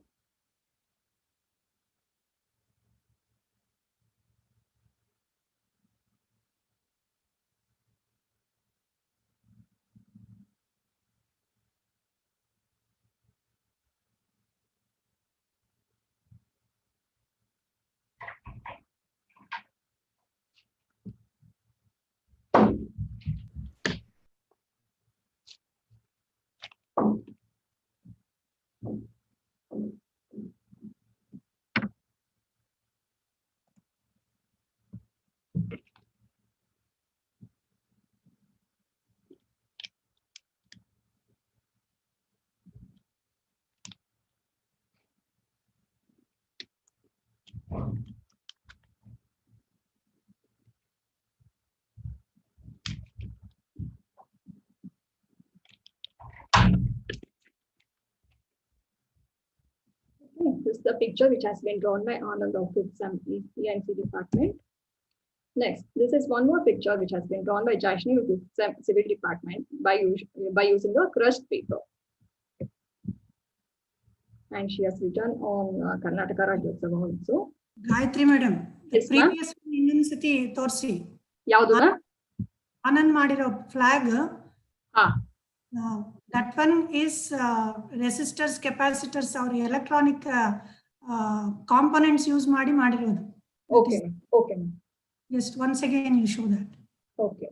This is the picture which has been drawn by Anand of Hudson ENC Department. Next, this is one more picture which has been drawn by Jashni of Hudson Civil Department by using a crushed paper. And she has written on Karnataka Rajyotsava also. Gayatri madam, Yes, ma'am. previous ಇನ್ನೊಂದು ಸತಿ ತೋರಿಸಿ. ಯಾವುದು ma'am? Anand ಮಾಡಿರೋ flag. That one is resistors, capacitors or electronic components use ಮಾಡಿ ಮಾಡಿರೋದು. Okay, okay. Just once again you show that. Okay.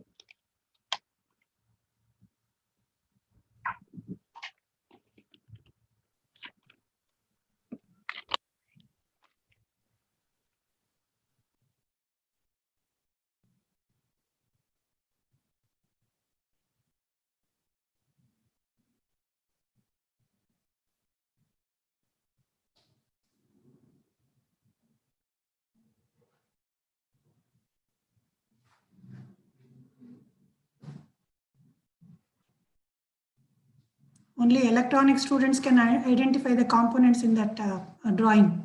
Only electronic students can identify the components in that drawing.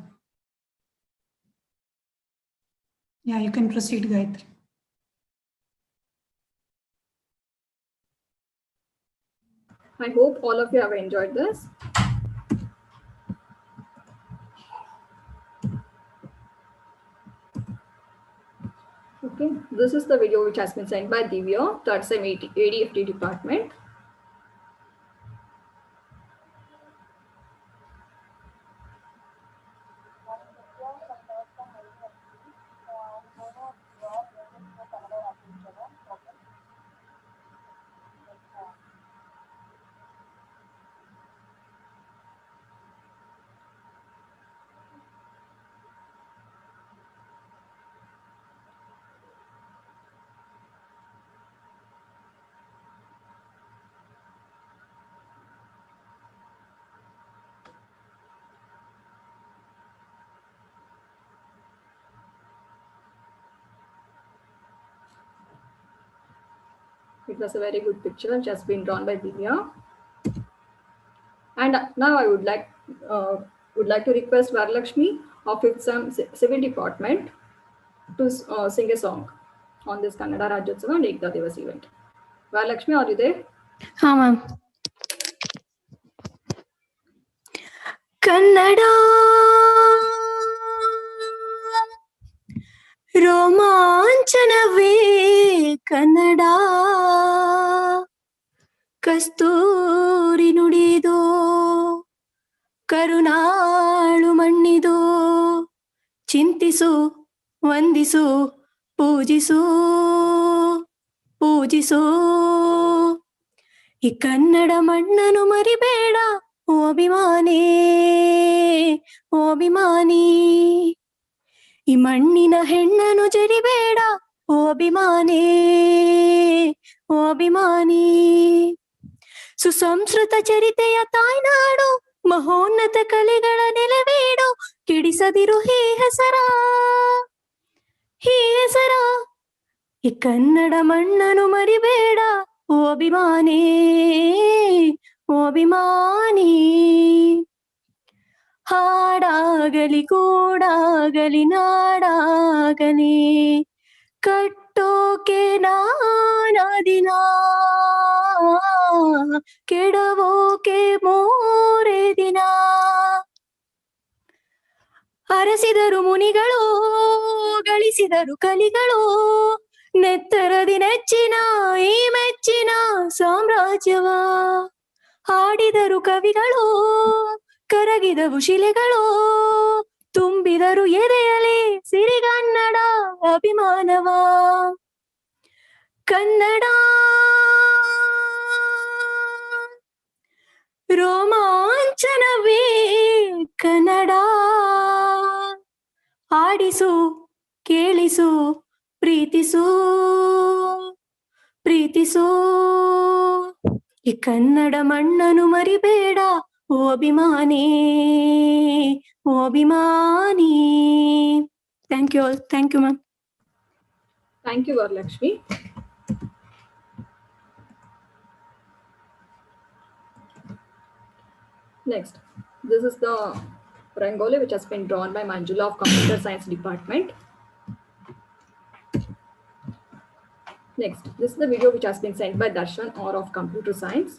Yeah, you can proceed, Gayatri. I hope all of you have enjoyed this. Okay, this is the video which has been sent by Divya, 3rd Sem ADFT Department. It was a very good picture which has been drawn by Divya. And now I would like to request Varalakshmi of 5th Sem Civil Department to sing a song on this Kannada Rajyotsava and Ekta Divas event. Varalakshmi, are you there? हाँ ma'am. Kannada ರೋಮಾಂಚನವೇ Kannada ಕಸ್ತೂರಿ ನುಡಿದು ಕರುನಾಳು ಮಣ್ಣಿದು ಚಿಂತಿಸು ವಂದಿಸು ಪೂಜಿಸು ಪೂಜಿಸು ಈ ಕನ್ನಡ ಮಣ್ಣನ್ನು ಮರಿಬೇಡ ಓ ಅಭಿಮಾನಿ ಓ ಅಭಿಮಾನಿ ಈ ಮಣ್ಣಿನ ಹೆಣ್ಣನ್ನು ಜರಿಬೇಡ ಓ ಅಭಿಮಾನಿ ಓ ಅಭಿಮಾನಿ ಸುಸಂಸ್ಕೃತ ಚರಿತೆಯ ತಾಯ್ನಾಡು ಮಹೋನ್ನತ ಕಲೆಗಳ ನೆಲವೀಡು ಕೆಡಿಸದಿರು ಹೇ ಹೆಸರ ಈ ಕನ್ನಡ ಮಣ್ಣನು ಮರಿಬೇಡ ಓ ಅಭಿಮಾನಿ ಹಾಡಾಗಲಿ ಕೂಡಾಗಲಿ ನಾಡಾಗಲಿ ಕಟ್ಟೋಕೆ ನಾನದಿನ ಕೆಡವೋಕೆ ಮೂರೇ ದಿನ ಅರಸಿದರು ಮುನಿಗಳು ಗಳಿಸಿದರು ಕಲಿಗಳು ನೆತ್ತರದಿ ನೆಚ್ಚಿನ ಈ ಮೆಚ್ಚಿನ ಸಾಮ್ರಾಜ್ಯವ ಹಾಡಿದರು ಕವಿಗಳು ಕರಗಿದವು ಶಿಲೆಗಳು ತುಂಬಿದರು ಎದೆಯಲಿ ಸಿರಿಗನ್ನಡ ಅಭಿಮಾನವ ಕನ್ನಡ ರೋಮಾಂಚನವೇ ಕನ್ನಡ ಆಡಿಸು ಕೇಳಿಸು ಪ್ರೀತಿಸು ಈ ಕನ್ನಡ ಮಣ್ಣನು ಮರಿಬೇಡ ಓ ಅಭಿಮಾನಿ thank you ma'am. Thank you, Varalakshmi. Next, this is the Rangoli which has been drawn by Manjula of Computer Science Department. Next, this is the video which has been sent by Darshan or of Computer Science.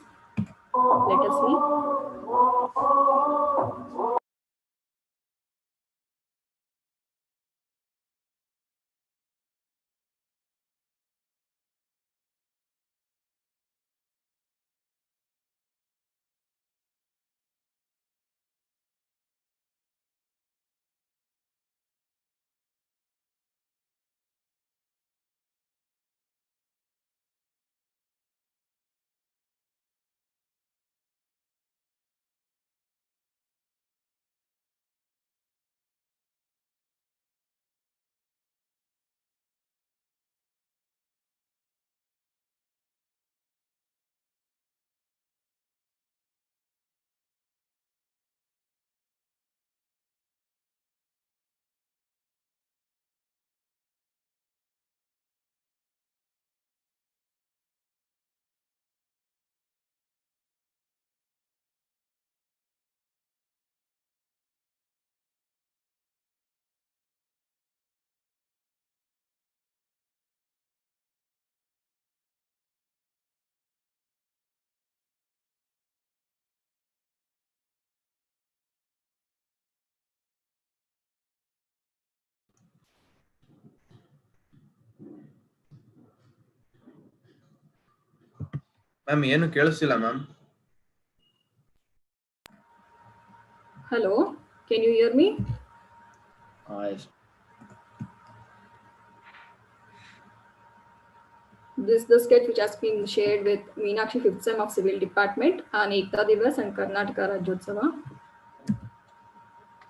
Let us see. Ma'am ಏನು ಕೇಳಿಸ್ತಿಲ್ಲ ma'am. Hello, can you hear me? Yes. This is the sketch which has been shared with Meenakshi 5th Sem of Civil Department and Ekta Divas and Karnataka Rajyotsava.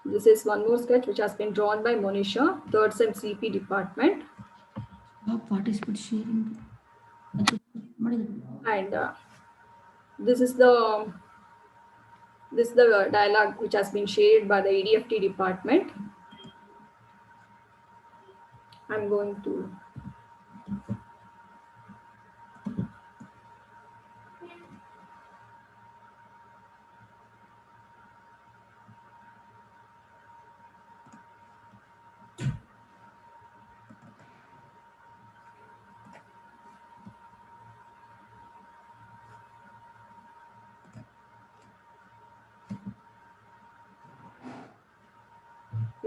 This is one more sketch which has been drawn by Monisha, 3rd Sem CP Department. Participate sharing. And this is the dialogue which has been shared by the EDFT department. I'm going to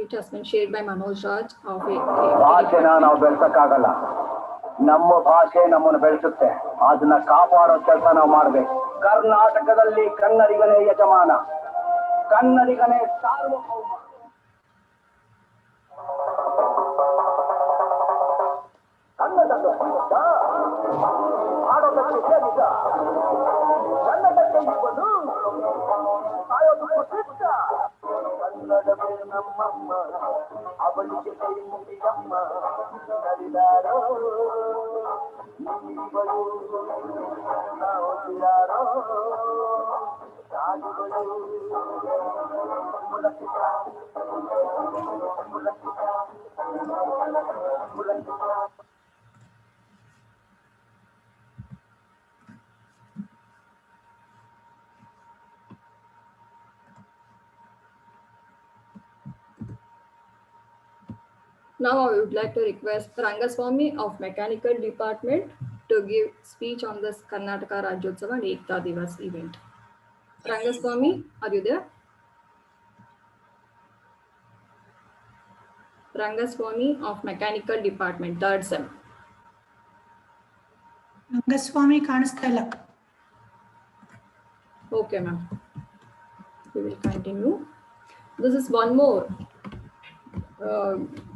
it has been shared by Manoj Raj of ಭಾಷೆನ ನಾವು ಬೆಳೆಸಕ್ಕಾಗಲ್ಲ, ನಮ್ಮ ಭಾಷೆ ನಮ್ಮನ್ನು ಬೆಳೆಸುತ್ತೆ. ಅದನ್ನ ಕಾಪಾಡೋ ಕೆಲಸ ನಾವು ಮಾಡ್ಬೇಕು. ಕರ್ನಾಟಕದಲ್ಲಿ ಕನ್ನಡಿಗನೇ ಯಜಮಾನ, ಕನ್ನಡಿಗನೇ ಸಾರ್ವಭೌಮ. ಕನ್ನಡದ ಸಂಗೀತ ಹಾಡೋದಕ್ಕೆ ನಿಜ, ಕನ್ನಡಕ್ಕೆ ಇರುವುದು ಸಾಯೋದು ಪ್ರಸಿದ್ಧ. ಕನ್ನಡವೇ ನಮ್ಮಮ್ಮ, ಅವಳಿಗೆ ಕೈ ಮುಗಿಯಮ್ಮ, ಕಲಿದಾರೋ ಸಾಧುಗಳು ಯಾರೋ ಸಾಧುಗಳು Now I would like to request Rangaswamy of Mechanical Department to give speech on this Karnataka Rajyotsava and Ekta Divas event. Rangaswamy, are you there? Rangaswamy of Mechanical Department, 3rd sem. Rangaswamy ಕಾಣಿಸ್ತಾ ಇಲ್ಲ. Okay, ma'am. We will continue. This is one more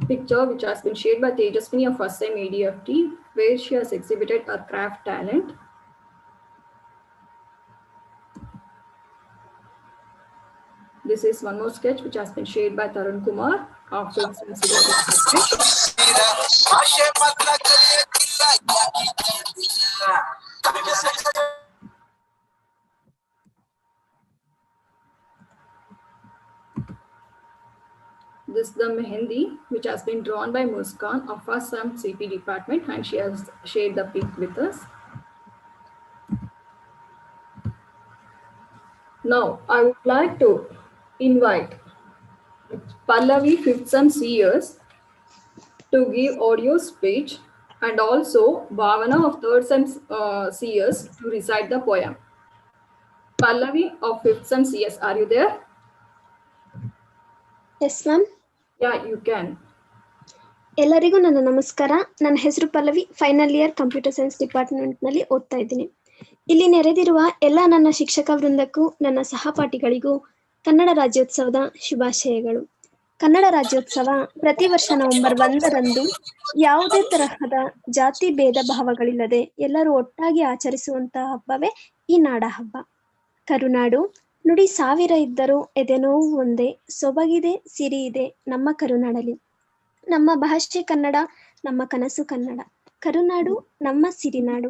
picture which has been shared by Tejaswini of first time ADFT, where she has exhibited her craft talent. This is one more sketch which has been shared by Tarun Kumar of Films and Civil Department. This is the Mehendi which has been drawn by Muskan of first sem CP department, and she has shared the pic with us. Now I would like to invite Pallavi 5th sem CS to give audio speech, and also Bhavana of 3rd sem CS to recite the poem. Pallavi of 5th sem CS, are you there? Yes, ma'am. Yeah, you can. ಎಲ್ಲರಿಗೂ ನನ್ನ ನಮಸ್ಕಾರ. ನನ್ನ ಹೆಸರು Pallavi, final year computer science ಡಿಪಾರ್ಟ್ಮೆಂಟ್ನಲ್ಲಿ ಓದ್ತಾ ಇದ್ದೀನಿ. ಇಲ್ಲಿ ನೆರೆದಿರುವ ಎಲ್ಲ ನನ್ನ ಶಿಕ್ಷಕ ವೃಂದಕ್ಕೂ ನನ್ನ ಸಹಪಾಠಿಗಳಿಗೂ ಕನ್ನಡ ರಾಜ್ಯೋತ್ಸವದ ಶುಭಾಶಯಗಳು. ಕನ್ನಡ ರಾಜ್ಯೋತ್ಸವ ಪ್ರತಿ ವರ್ಷ ನವೆಂಬರ್ 1ರಂದು ಯಾವುದೇ ತರಹದ ಜಾತಿ ಭೇದ ಭಾವಗಳಿಲ್ಲದೆ ಎಲ್ಲರೂ ಒಟ್ಟಾಗಿ ಆಚರಿಸುವಂತಹ ಹಬ್ಬವೇ ಈ ನಾಡ ಹಬ್ಬ. ಕರುನಾಡು ನುಡಿ ಸಾವಿರ ಇದ್ದರೂ ಎದೆನೋವು ಒಂದೇ, ಸೊಬಗಿದೆ ಸಿರಿ ಇದೆ ನಮ್ಮ ಕರುನಾಡಲಿ. ನಮ್ಮ ಭಾಷೆ ಕನ್ನಡ, ನಮ್ಮ ಕನಸು ಕನ್ನಡ. ಕರುನಾಡು ನಮ್ಮ ಸಿರಿನಾಡು.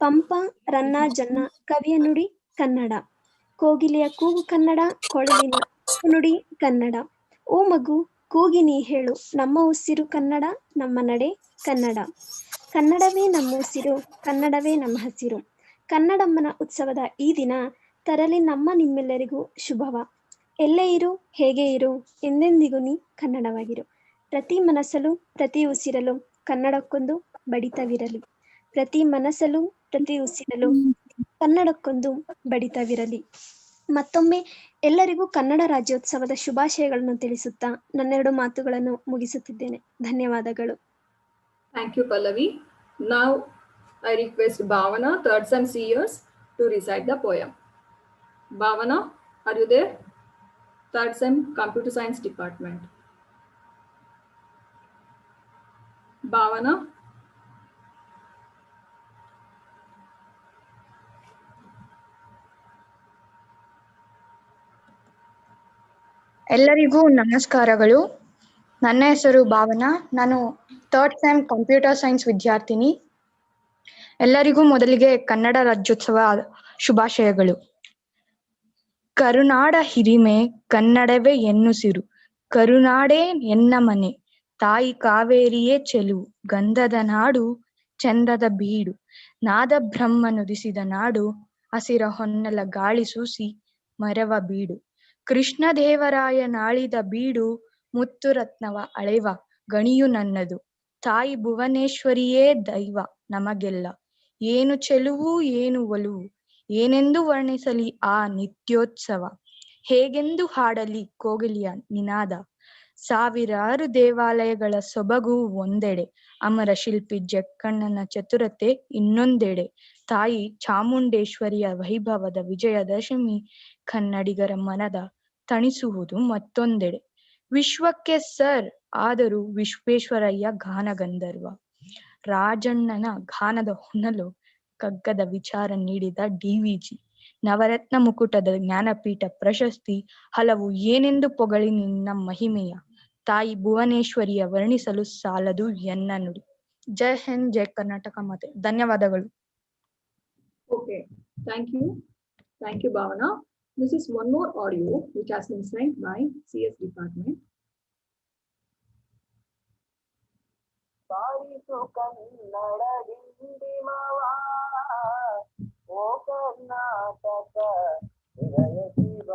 ಪಂಪ ರನ್ನ ಜನ್ನ ಕವಿಯ ನುಡಿ ಕನ್ನಡ. ಕೋಗಿಲೆಯ ಕೂಗು ಕನ್ನಡ, ಕೊಳಲಿನ ನುಡಿ ಕನ್ನಡ. ಓ ಮಗು ಕೂಗಿ ನೀ ಹೇಳು, ನಮ್ಮ ಉಸಿರು ಕನ್ನಡ, ನಮ್ಮ ನಡೆ ಕನ್ನಡ. ಕನ್ನಡವೇ ನಮ್ಮ ಉಸಿರು, ಕನ್ನಡವೇ ನಮ್ಮ ಹಸಿರು. ಕನ್ನಡಮ್ಮನ ಉತ್ಸವದ ಈ ದಿನ ತರಲಿ ನಮ್ಮ ನಿಮ್ಮೆಲ್ಲರಿಗೂ ಶುಭವ. ಎಲ್ಲೇ ಇರು, ಹೇಗೆ ಇರು, ಎಂದೆಂದಿಗೂ ನೀ ಕನ್ನಡವಾಗಿರು. ಪ್ರತಿ ಮನಸ್ಸಲು ಪ್ರತಿ ಉಸಿರಲು ಕನ್ನಡಕ್ಕೊಂದು ಬಡಿತವಿರಲಿ. ಪ್ರತಿ ಮನಸ್ಸಲು ಪ್ರತಿ ಉಸಿರಲು ಕನ್ನಡಕ್ಕೊಂದು ಬಡಿತವಿರಲಿ. ಮತ್ತೊಮ್ಮೆ ಎಲ್ಲರಿಗೂ ಕನ್ನಡ ರಾಜ್ಯೋತ್ಸವದ ಶುಭಾಶಯಗಳನ್ನು ತಿಳಿಸುತ್ತಾ ನನ್ನೆರಡು ಮಾತುಗಳನ್ನು ಮುಗಿಸುತ್ತಿದ್ದೇನೆ. ಧನ್ಯವಾದಗಳು. Thank you, Pallavi. Now I request Bhavana, 3rd sem CS, to recite the poem. Bhavana, are you there? 3rd sem Computer Science Department. Bhavana. ಎಲ್ಲರಿಗೂ ನಮಸ್ಕಾರಗಳು. ನನ್ನ ಹೆಸರು ಭಾವನಾ. ನಾನು 3rd sem ಕಂಪ್ಯೂಟರ್ ಸೈನ್ಸ್ ವಿದ್ಯಾರ್ಥಿನಿ. ಎಲ್ಲರಿಗೂ ಮೊದಲಿಗೆ ಕನ್ನಡ ರಾಜ್ಯೋತ್ಸವ ಶುಭಾಶಯಗಳು. ಕರುನಾಡ ಹಿರಿಮೆ ಕನ್ನಡವೇ ಎನ್ನುಸಿರು, ಕರುನಾಡೇ ಎನ್ನ ಮನೆ, ತಾಯಿ ಕಾವೇರಿಯೇ ಚೆಲುವು, ಗಂಧದ ನಾಡು ಚಂದದ ಬೀಡು, ನಾದ ಬ್ರಹ್ಮ ನುಡಿಸಿದ ನಾಡು, ಹಸಿರ ಹೊನ್ನಲ ಗಾಳಿ ಸೂಸಿ ಮರವ ಬೀಡು, ಕೃಷ್ಣದೇವರಾಯ ನಾಳಿದ ಬೀಡು, ಮುತ್ತು ರತ್ನವ ಅಳೆವ ಗಣಿಯು ನನ್ನದು, ತಾಯಿ ಭುವನೇಶ್ವರಿಯೇ ದೈವ ನಮಗೆಲ್ಲ, ಏನು ಚೆಲುವು ಏನು ಒಲುವು, ಏನೆಂದು ವರ್ಣಿಸಲಿ ಆ ನಿತ್ಯೋತ್ಸವ, ಹೇಗೆಂದು ಹಾಡಲಿ ಕೋಗಿಲಿಯ ನಿನಾದ, ಸಾವಿರಾರು ದೇವಾಲಯಗಳ ಸೊಬಗು ಒಂದೆಡೆ, ಅಮರ ಶಿಲ್ಪಿ ಜಕ್ಕಣ್ಣನ ಚತುರತೆ ಇನ್ನೊಂದೆಡೆ, ತಾಯಿ ಚಾಮುಂಡೇಶ್ವರಿಯ ವೈಭವದ ವಿಜಯದಶಮಿ ಕನ್ನಡಿಗರ ಮನದ ತಣಿಸುವುದು ಮತ್ತೊಂದೆಡೆ. ವಿಶ್ವಕ್ಕೆ ಸರ್ ಆದರೂ ವಿಶ್ವೇಶ್ವರಯ್ಯ ಗಾನ ಗಂಧರ್ವ, ರಾಜಣ್ಣನ ಗಾನದ ಹೊನಲು ಕಗ್ಗದ ವಿಚಾರ ನೀಡಿದ DVG, ನವರತ್ನ ಮುಕುಟದ ಜ್ಞಾನಪೀಠ ಪ್ರಶಸ್ತಿ, ಹಲವು ಏನೆಂದು ಪೊಗಳಿ ನಿನ್ನ ಮಹಿಮೆಯ, ತಾಯಿ ಭುವನೇಶ್ವರಿಯ ವರ್ಣಿಸಲು ಸಾಲದು ಎನ್ನ ನುಡಿ. ಜೈ ಹಿಂದ್, ಜೈ ಕರ್ನಾಟಕ ಮಾತೆ. ಧನ್ಯವಾದಗಳು. Thank you. Thank you, Bhavana. This is one more audio which has been sent by CS department. ಬಾರಿಸು ಕನ್ನಡ ಡಿಂಡಿಮವ ಓ ಕರ್ನಾಟಕ ಹೃದಯ ಶಿವ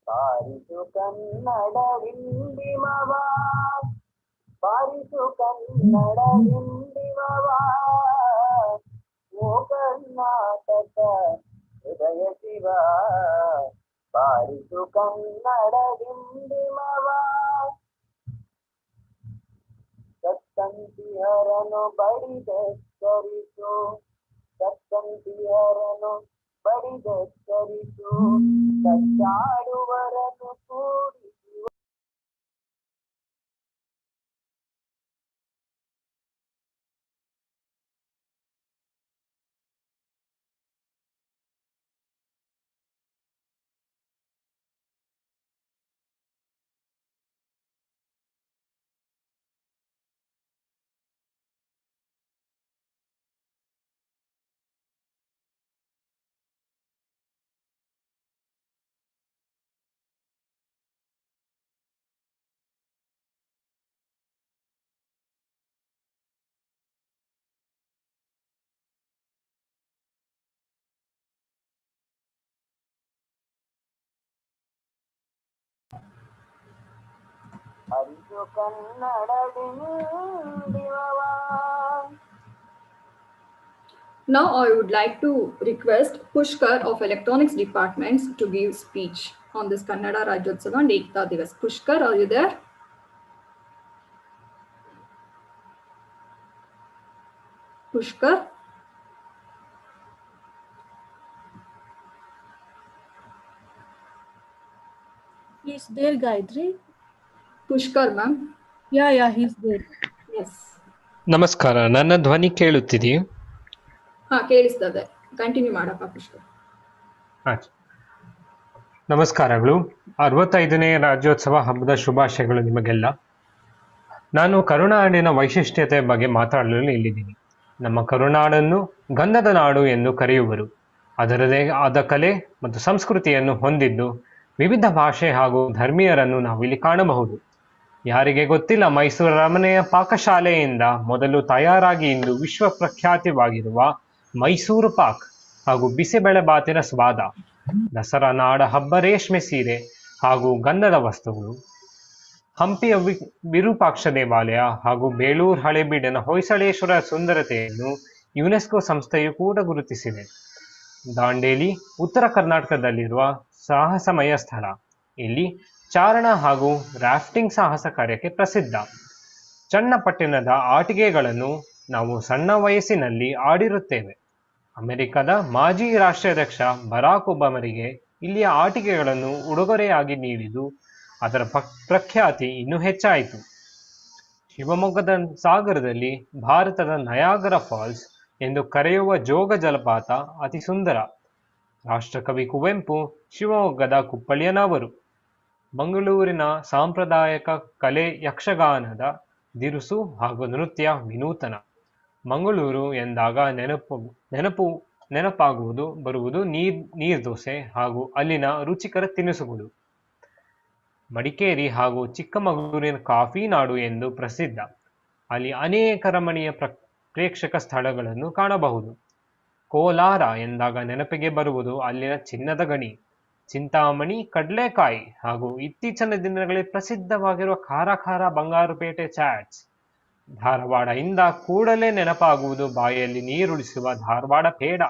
ಬಾರಿಸು ಕನ್ನಡ ಡಿಂಡಿಮವ ಬಾರಿಸು ಕನ್ನಡ ಡಿಂಡಿಮವ ಓ ಕರ್ನಾಟಕ ಹೃದಯ ಶಿವ ಬಾರಿಸು Kannada ಡಿಂಡಿಮವ ಸತ್ತಂತಿಹರನು ಬಡಿದೆಚ್ಚರಿಸು ಸತ್ತಂತಿಹರನು ಬಡಿದೆಚ್ಚರಿಸು ಕಚ್ಚಾಡುವರನು ಕೂಡಿಸುವ ಹರಿಸು Kannada ಡಿಂಡಿಮವ. Now I would like to request Pushkar of Electronics Departments to give speech on this Kannada Rajyotsava and Ekta Divas. Pushkar, are you there? Pushkar? He's there, Gayatri. Pushkar, ma'am. Yeah, he's there. Yes. ನಮಸ್ಕಾರ, ನನ್ನ ಧ್ವನಿ ಕೇಳುತ್ತಿದೆಯೇ? ಕೇಳಿಸ್ತದೆ. Continue ಮಾಡಪ್ಪ ಪುಷ್ಕರ್. ನಮಸ್ಕಾರಗಳು. 65ನೇ ರಾಜ್ಯೋತ್ಸವ ಹಬ್ಬದ ಶುಭಾಶಯಗಳು ನಿಮಗೆಲ್ಲ. ನಾನು ಕರುನಾಡಿನ ವೈಶಿಷ್ಟ್ಯತೆ ಬಗ್ಗೆ ಮಾತಾಡಲು ಇಲ್ಲಿದ್ದೀನಿ. ನಮ್ಮ ಕರುನಾಡನ್ನು ಗಂಧದ ನಾಡು ಎಂದು ಕರೆಯುವರು. ಅದರದೇ ಆದ ಕಲೆ ಮತ್ತು ಸಂಸ್ಕೃತಿಯನ್ನು ಹೊಂದಿದ್ದು ವಿವಿಧ ಭಾಷೆ ಹಾಗೂ ಧರ್ಮೀಯರನ್ನು ನಾವಿಲ್ಲಿ ಕಾಣಬಹುದು. ಯಾರಿಗೆ ಗೊತ್ತಿಲ್ಲ, ಮೈಸೂರು ಅರಮನೆಯ ಪಾಕಶಾಲೆಯಿಂದ ಮೊದಲು ತಯಾರಾಗಿ ಇಂದು ವಿಶ್ವ ಪ್ರಖ್ಯಾತಿವಾಗಿರುವ ಮೈಸೂರು ಪಾಕ್ ಹಾಗೂ ಬಿಸಿಬೇಳೆ ಬಾತಿನ ಸ್ವಾದ, ದಸರಾ ನಾಡ ಹಬ್ಬ ರೇಷ್ಮೆ ಸೀರೆ ಹಾಗೂ ಗಂಧದ ವಸ್ತುಗಳು, ಹಂಪಿಯ ವಿರೂಪಾಕ್ಷ ದೇವಾಲಯ ಹಾಗೂ ಬೇಳೂರು ಹಳೇಬೀಡಿನ ಹೊಯ್ಸಳೇಶ್ವರ ಸುಂದರತೆಯನ್ನು ಯುನೆಸ್ಕೋ ಸಂಸ್ಥೆಯು ಕೂಡ ಗುರುತಿಸಿದೆ. ದಾಂಡೇಲಿ ಉತ್ತರ ಕರ್ನಾಟಕದಲ್ಲಿರುವ ಸಾಹಸಮಯ ಸ್ಥಳ. ಇಲ್ಲಿ ಚಾರಣ ಹಾಗೂ ರಾಫ್ಟಿಂಗ್ ಸಾಹಸ ಕಾರ್ಯಕ್ಕೆ ಪ್ರಸಿದ್ಧ. ಚನ್ನಪಟ್ಟಣದ ಆಟಿಕೆಗಳನ್ನು ನಾವು ಸಣ್ಣ ವಯಸ್ಸಿನಲ್ಲಿ ಆಡಿರುತ್ತೇವೆ. ಅಮೆರಿಕದ ಮಾಜಿ ರಾಷ್ಟ್ರಾಧ್ಯಕ್ಷ ಬರಾಕ್ ಒಬಾಮರಿಗೆ ಇಲ್ಲಿಯ ಆಟಿಕೆಗಳನ್ನು ಉಡುಗೊರೆಯಾಗಿ ನೀಡಿದ್ದು ಅದರ ಪ್ರಖ್ಯಾತಿ ಇನ್ನೂ ಹೆಚ್ಚಾಯಿತು. ಶಿವಮೊಗ್ಗದ ಸಾಗರದಲ್ಲಿ ಭಾರತದ ನಯಾಗರ ಫಾಲ್ಸ್ ಎಂದು ಕರೆಯುವ ಜೋಗ ಜಲಪಾತ ಅತಿ ಸುಂದರ. ರಾಷ್ಟ್ರಕವಿ ಕುವೆಂಪು ಶಿವಮೊಗ್ಗದ ಕುಪ್ಪಳಿಯನವರು. ಮಂಗಳೂರಿನ ಸಾಂಪ್ರದಾಯಿಕ ಕಲೆ ಯಕ್ಷಗಾನದ ದಿರುಸು ಹಾಗೂ ನೃತ್ಯ ವಿನೂತನ. ಮಂಗಳೂರು ಎಂದಾಗ ಬರುವುದು ನೀರ್ದೋಸೆ ಹಾಗೂ ಅಲ್ಲಿನ ರುಚಿಕರ ತಿನಿಸುಗಳು. ಮಡಿಕೇರಿ ಹಾಗೂ ಚಿಕ್ಕಮಗಳೂರಿನ ಕಾಫಿ ನಾಡು ಎಂದು ಪ್ರಸಿದ್ಧ. ಅಲ್ಲಿ ಅನೇಕ ರಮಣೀಯ ಪ್ರೇಕ್ಷಕ ಸ್ಥಳಗಳನ್ನು ಕಾಣಬಹುದು. ಕೋಲಾರ ಎಂದಾಗ ನೆನಪಿಗೆ ಬರುವುದು ಅಲ್ಲಿನ ಚಿನ್ನದ ಗಣಿ, ಚಿಂತಾಮಣಿ, ಕಡಲೆಕಾಯಿ ಹಾಗೂ ಇತ್ತೀಚಿನ ದಿನಗಳಲ್ಲಿ ಪ್ರಸಿದ್ಧವಾಗಿರುವ ಖಾರ ಬಂಗಾರುಪೇಟೆ ಚಾಟ್ಸ್. ಧಾರವಾಡ ಇಂದ ಕೂಡಲೇ ನೆನಪಾಗುವುದು ಬಾಯಲ್ಲಿ ನೀರುಳಿಸುವ ಧಾರವಾಡ ಪೇಡ.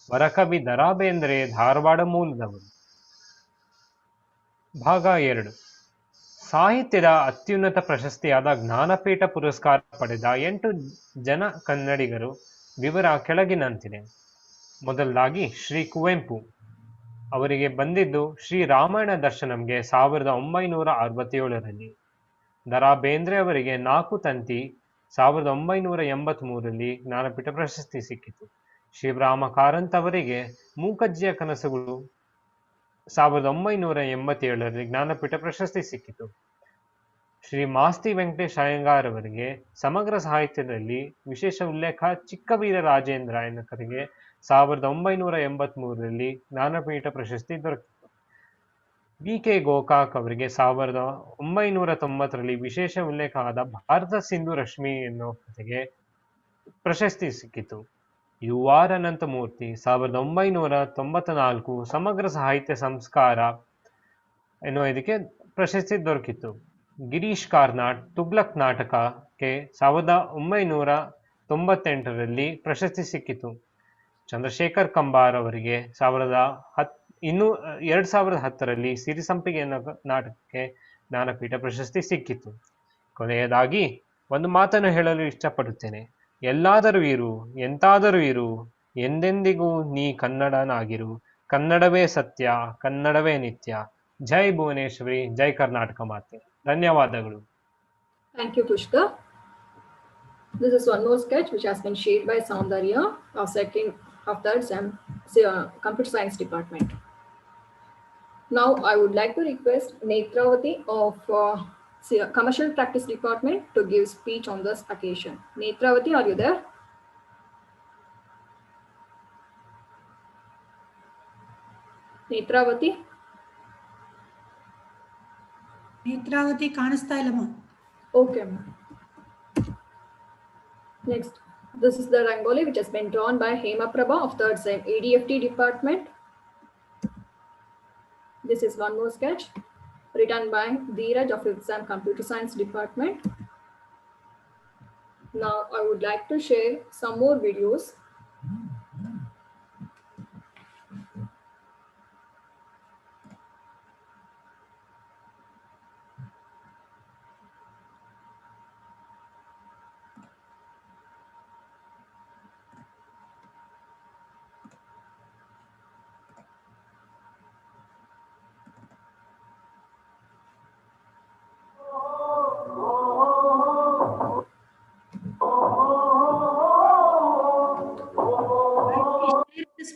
ವರಕವಿ ದ ರಾ ಬೇಂದ್ರೆ ಧಾರವಾಡ ಮೂಲದವರು. ಭಾಗ 2. ಸಾಹಿತ್ಯದ ಅತ್ಯುನ್ನತ ಪ್ರಶಸ್ತಿಯಾದ ಜ್ಞಾನಪೀಠ ಪುರಸ್ಕಾರ ಪಡೆದ 8 ಜನ ಕನ್ನಡಿಗರು ವಿವರ ಕೆಳಗಿನಂತಿದೆ. ಮೊದಲಾಗಿ ಶ್ರೀ ಕುವೆಂಪು ಅವರಿಗೆ ಬಂದಿದ್ದು ಶ್ರೀ ರಾಮಾಯಣ ದರ್ಶನಂಗೆ 1967ರಲ್ಲಿ. ದ ರಾ ಬೇಂದ್ರೆ ಅವರಿಗೆ 4 ತಂತಿ 1983ರಲ್ಲಿ ಜ್ಞಾನಪೀಠ ಪ್ರಶಸ್ತಿ ಸಿಕ್ಕಿತು. ಶಿವರಾಮ ಕಾರಂತ್ ಅವರಿಗೆ ಮೂಕಜ್ಜಿಯ ಕನಸುಗಳು 1987ರಲ್ಲಿ ಜ್ಞಾನಪೀಠ ಪ್ರಶಸ್ತಿ ಸಿಕ್ಕಿತು. ಶ್ರೀ ಮಾಸ್ತಿ ವೆಂಕಟೇಶ್ ಅಯ್ಯಂಗಾರ್ ಅವರಿಗೆ ಸಮಗ್ರ ಸಾಹಿತ್ಯದಲ್ಲಿ ವಿಶೇಷ ಉಲ್ಲೇಖ ಚಿಕ್ಕವೀರ ರಾಜೇಂದ್ರ ಎನ್ನುವರಿಗೆ 1983ರಲ್ಲಿ ಜ್ಞಾನಪೀಠ ಪ್ರಶಸ್ತಿ ದೊರಕಿತು. ವಿ.ಕೆ. ಗೋಕಾಕ್ ಅವರಿಗೆ 1990ರಲ್ಲಿ ವಿಶೇಷ ಉಲ್ಲೇಖವಾದ ಭಾರತ ಸಿಂಧು ರಶ್ಮಿ ಎನ್ನುವ ಕಥೆಗೆ ಪ್ರಶಸ್ತಿ ಸಿಕ್ಕಿತು. ಯು.ಆರ್. ಅನಂತಮೂರ್ತಿ 1994 ಸಮಗ್ರ ಸಾಹಿತ್ಯ ಸಂಸ್ಕಾರ ಎನ್ನುವ ಇದಕ್ಕೆ ಪ್ರಶಸ್ತಿ ದೊರಕಿತು. ಗಿರೀಶ್ ಕಾರ್ನಾಡ್ ತುಗ್ಲಕ್ ನಾಟಕಕ್ಕೆ 1998ರಲ್ಲಿ ಪ್ರಶಸ್ತಿ ಸಿಕ್ಕಿತು. ಚಂದ್ರಶೇಖರ್ ಕಂಬಾರ್ ಅವರಿಗೆ 2010ರಲ್ಲಿ ಸಿರಿಸಂಪಿಗೆ ಎನ್ನುವ ನಾಟಕಕ್ಕೆ ಜ್ಞಾನಪೀಠ ಪ್ರಶಸ್ತಿ ಸಿಕ್ಕಿತು. ಕೊನೆಯದಾಗಿ ಒಂದು ಮಾತನ್ನು ಹೇಳಲು ಇಷ್ಟಪಡುತ್ತೇನೆ. ಎಲ್ಲಾದರೂ ಇರು, ಎಂತಾದರೂ ಇರು, ಎಂದೆಂದಿಗೂ ನೀ ಕನ್ನಡನಾಗಿರು. ಕನ್ನಡವೇ ಸತ್ಯ, ಕನ್ನಡವೇ ನಿತ್ಯ. ಜೈ ಭುವನೇಶ್ವರಿ, ಜೈ ಕರ್ನಾಟಕ ಮಾತೆ. ಧನ್ಯವಾದಗಳು. Thank you, Pushkar. This is one more sketch which has been shared by Soundarya of third sem computer science department. Now I would like to request Netravati of commercial practice department to give speech on this occasion. Netravati, are you there? Netravati? Netravati ಕಾಣಿಸ್ತಾ ಇಲ್ಲಮ್ಮ. Okay, ma'am. Next, this is the Rangoli which has been drawn by Hema Prabha of third sem ADFT department. This is one more sketch written by Dheeraj of fifth sem computer science department. Now I would like to share some more videos.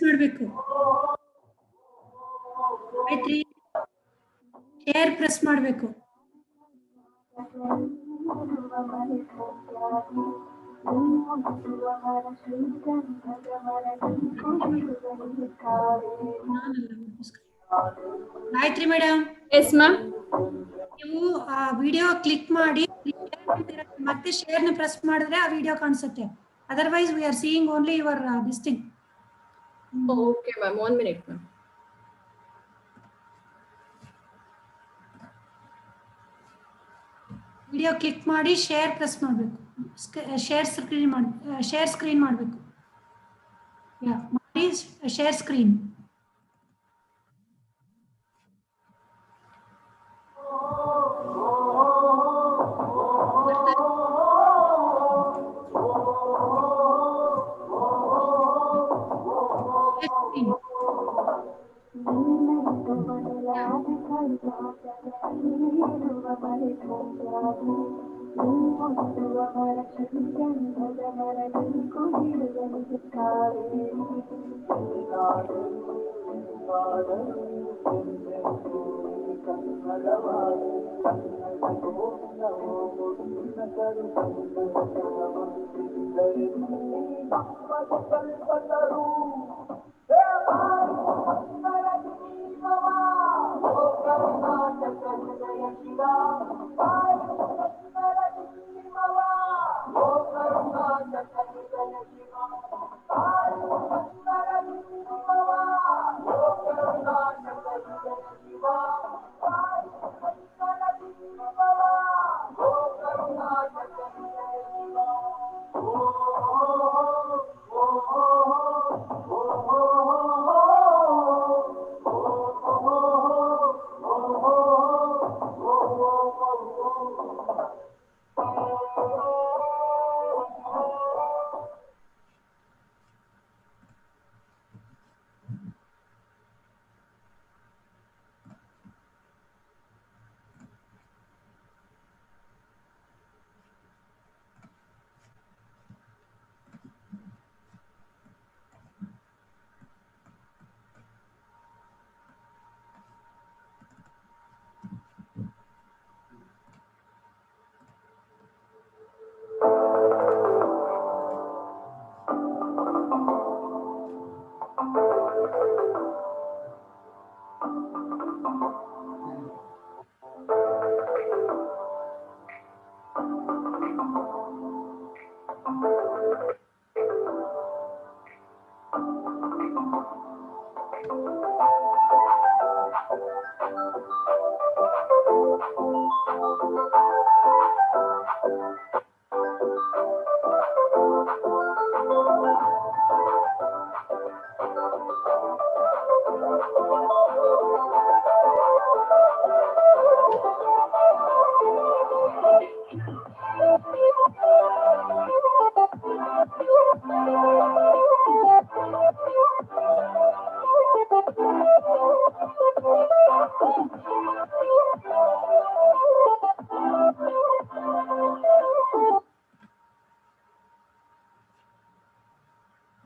ಮಾಡಬೇಕು. ಆಯ್ತ್ರಿ, share press ಮಾಡಬೇಕು. ಆಯ್ತ್ರಿ madam. Yes ma'am. ನೀವು ಆ video click ಮಾಡಿ ಮತ್ತೆ share ನ press ಮಾಡಿದ್ರೆ ಆ ವಿಡಿಯೋ ಕಾಣಿಸುತ್ತೆ. Otherwise we are seeing only your this thing. Okay, ma'am. 1 minute, ma'am. Video click ಮಾಡಿ ಶೇರ್ ಪ್ರೆಸ್ ಮಾಡಬೇಕು. ಶೇರ್ ಸ್ಕ್ರೀನ್ ಮಾಡಬೇಕು. ಮಾಡಿ share screen.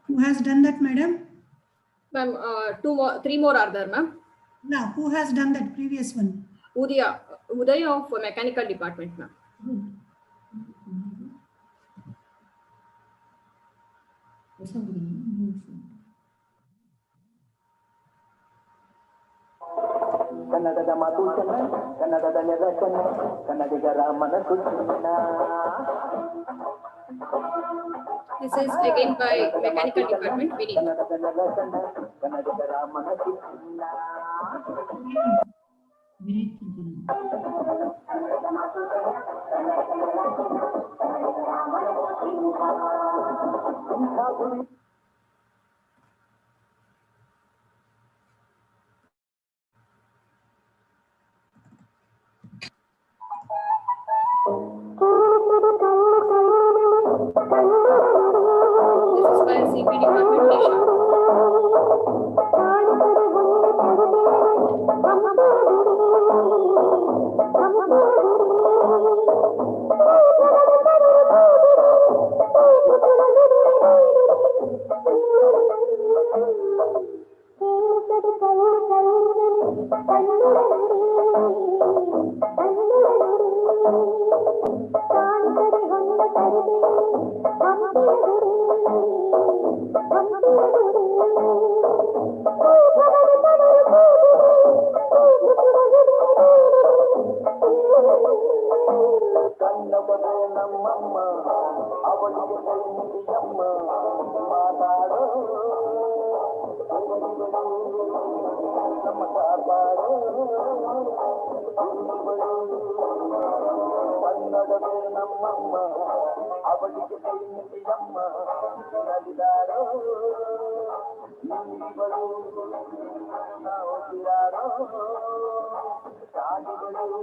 Who has done that, madam? Ma'am, three more are there, ma'am. Yeah, who has done that previous one? Udaya of mechanical department, ma'am. ಕನ್ನಡದ ಮಾತು ಚೆನ್ನ, ಕನ್ನಡದ ನೆಲ ಚೆನ್ನ, ಕನ್ನಡಿಗರ ಮನಸ್ಸು ಚಿನ್ನ. This is again by mechanical department. ಕನ್ನಡದ ನೆಲ ಚೆನ್ನ, ಕನ್ನಡಿಗರ ಮನಸ್ಸು ಚಿನ್ನ. This is by CP department, Nisha. ಕನ್ನಡವೇ ನಮ್ಮಮ್ಮ, ಅವಳಿಗೆ ಕೈ ಮುಗಿಯಮ್ಮ, ಮಾತಾಡೋ ನಮ್ಮ ಕಾಪಾಡೋ. ಕನ್ನಡವೇ ನಮ್ಮಮ್ಮ, ಅವಳಿಗೆ ಕೈ ಮುಗಿಯಮ್ಮ, ನಲಿದಾಡೋ ನೀಗಳು ನಾವು ತಿರಾಡೋ ಶಾಲೆಗಳು.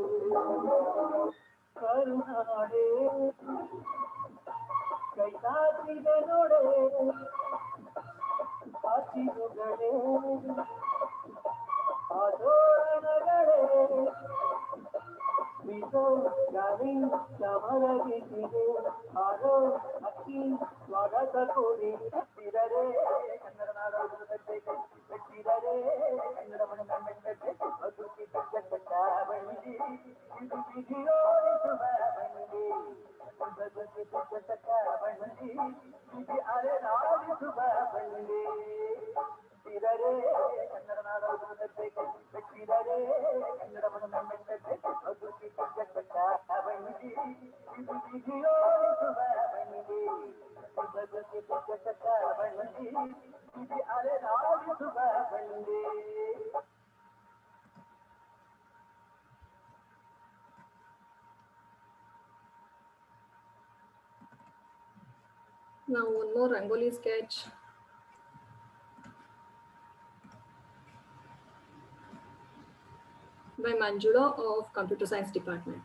ಕರುನಾಡೆ ಕೈಲಾಸಿದೆ ನೋಡೆ, ಹಸಿರುಗಳೇ ಆದೋರಣಗಳೇ, ಬಿಸೋ ಗಾಳಿ ಸಮರವಿಸಿದೆ, ಆರೋ ಅಕ್ಕಿ ಸ್ವಾಗತ ಕೋರಿ ಬಿಟ್ಟಿರರೆ ಕನ್ನಡ ನಾಡೋದು ಕಟ್ಟೆಗೆ ಬಿಟ್ಟಿರರೆ ಕನ್ನಡ ಮನ ಮೆಟ್ಟಕ್ಕೆ ಬದುಕಿ ಕಟ್ಟ ಬಂಡಿ ಇದು ಬಿಗಿಯೋರಿಸುವ ಬಂಡಿ ಬದುಕಿ ಕಟ್ಟ ಬಂಡಿ ಬಿಗಿ ಅರೆ ನಾಡಿಸುವ ಬಂಡಿ ಬಿಟ್ಟಿರರೆ ಕನ್ನಡ ನಾಡೋದು ಕಟ್ಟೆಗೆ ಬಿಟ್ಟಿರರೆ ಕನ್ನಡ ಮನ ಮೆಟ್ಟಕ್ಕೆ ಬದುಕಿ ಕಟ್ಟ ಬಂಡಿ ಇದು ಬಿಗಿಯೋರಿಸುವ ಬಂಡಿ ಬದುಕಿ ಕಟ್ಟ ಬಂಡಿ ಬಿಗಿ ಅರೆ ನಾಡಿಸುವ ಬಂಡಿ. Now one more Rangoli sketch by Manjula of Computer Science Department.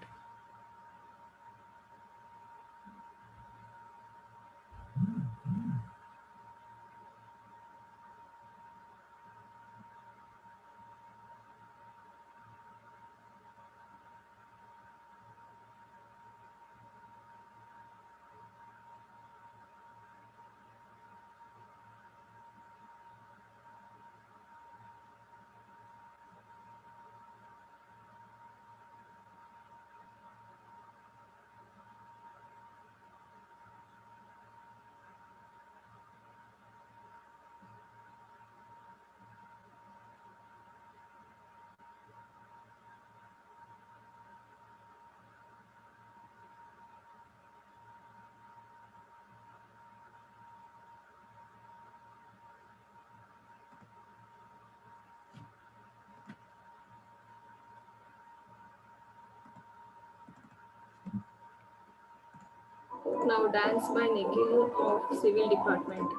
now dance by Nikhil of Civil Department.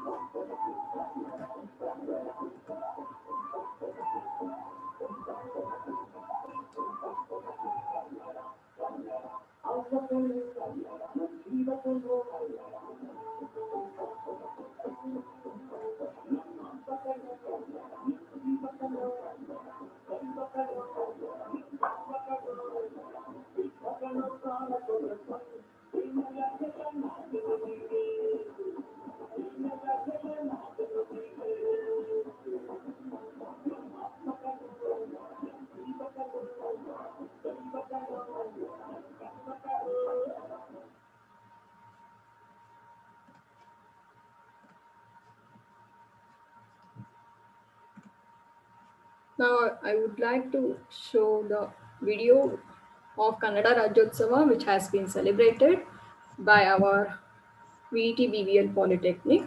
Now I would like to show the video of Kannada Rajyotsava, which has been celebrated by our VET BVL Polytechnic.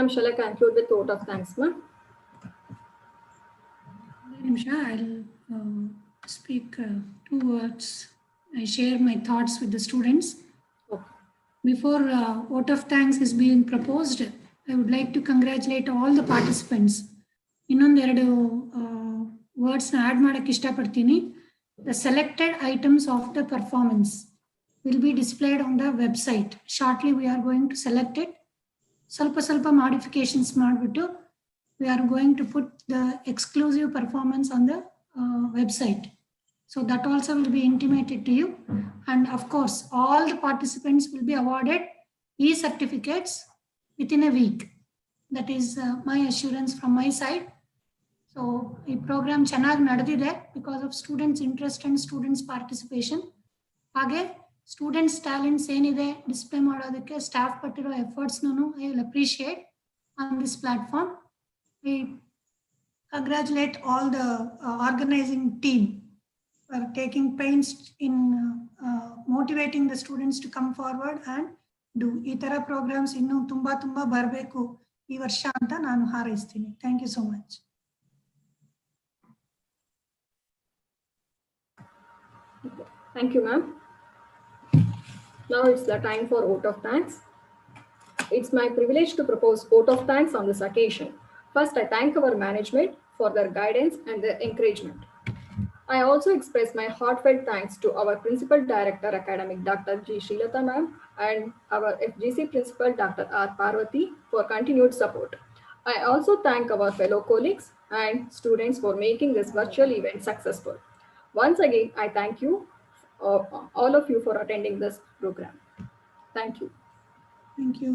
Shall I conclude with vote of thanks, ma'am? Nimsha, I'll speak 2 words. I share my thoughts with the students. Okay. Before vote of thanks is being proposed, I would like to congratulate all the participants. ಇನ್ನೊಂದೆರಡು ವರ್ಡ್ಸ್ನ add ಮಾಡೋಕ್ಕೆ ಇಷ್ಟಪಡ್ತೀನಿ. The selected items of the performance will be displayed on the website. Shortly we are going to select it. ಸ್ವಲ್ಪ modifications ಮಾಡಿಬಿಟ್ಟು we are going to put the exclusive performance on the website. So that also will be intimated to you. And of course, all the participants will be awarded e-certificates within a week. That is my assurance from my side. So the program ಚೆನ್ನಾಗಿ ನಡೆದಿದೆ because of students' interest and students' participation. ಹಾಗೆ students talents ಏನಿದೆ display ಮಾಡೋದಕ್ಕೆ staff ಪಟ್ಟಿರೋ ಎಫರ್ಟ್ಸ್ನೂ I will appreciate on this platform. We congratulate all the organising team for taking pains in motivating the students to come forward and do. ಈ ಥರ programmes ಇನ್ನೂ ತುಂಬ ಬರಬೇಕು ಈ ವರ್ಷ ಅಂತ ನಾನು ಹಾರೈಸ್ತೀನಿ. Thank you so much. Thank you, ma'am. Now it's the time for vote of thanks. It's my privilege to propose vote of thanks on this occasion. First, I thank our management for their guidance and their encouragement. I also express my heartfelt thanks to our Principal Director Academic Dr. G. Srilata ma'am and our FGC Principal Dr. R. Parvati for continued support. I also thank our fellow colleagues and students for making this virtual event successful. Once again, I thank you, all of you, for attending this program. Thank you. Thank you.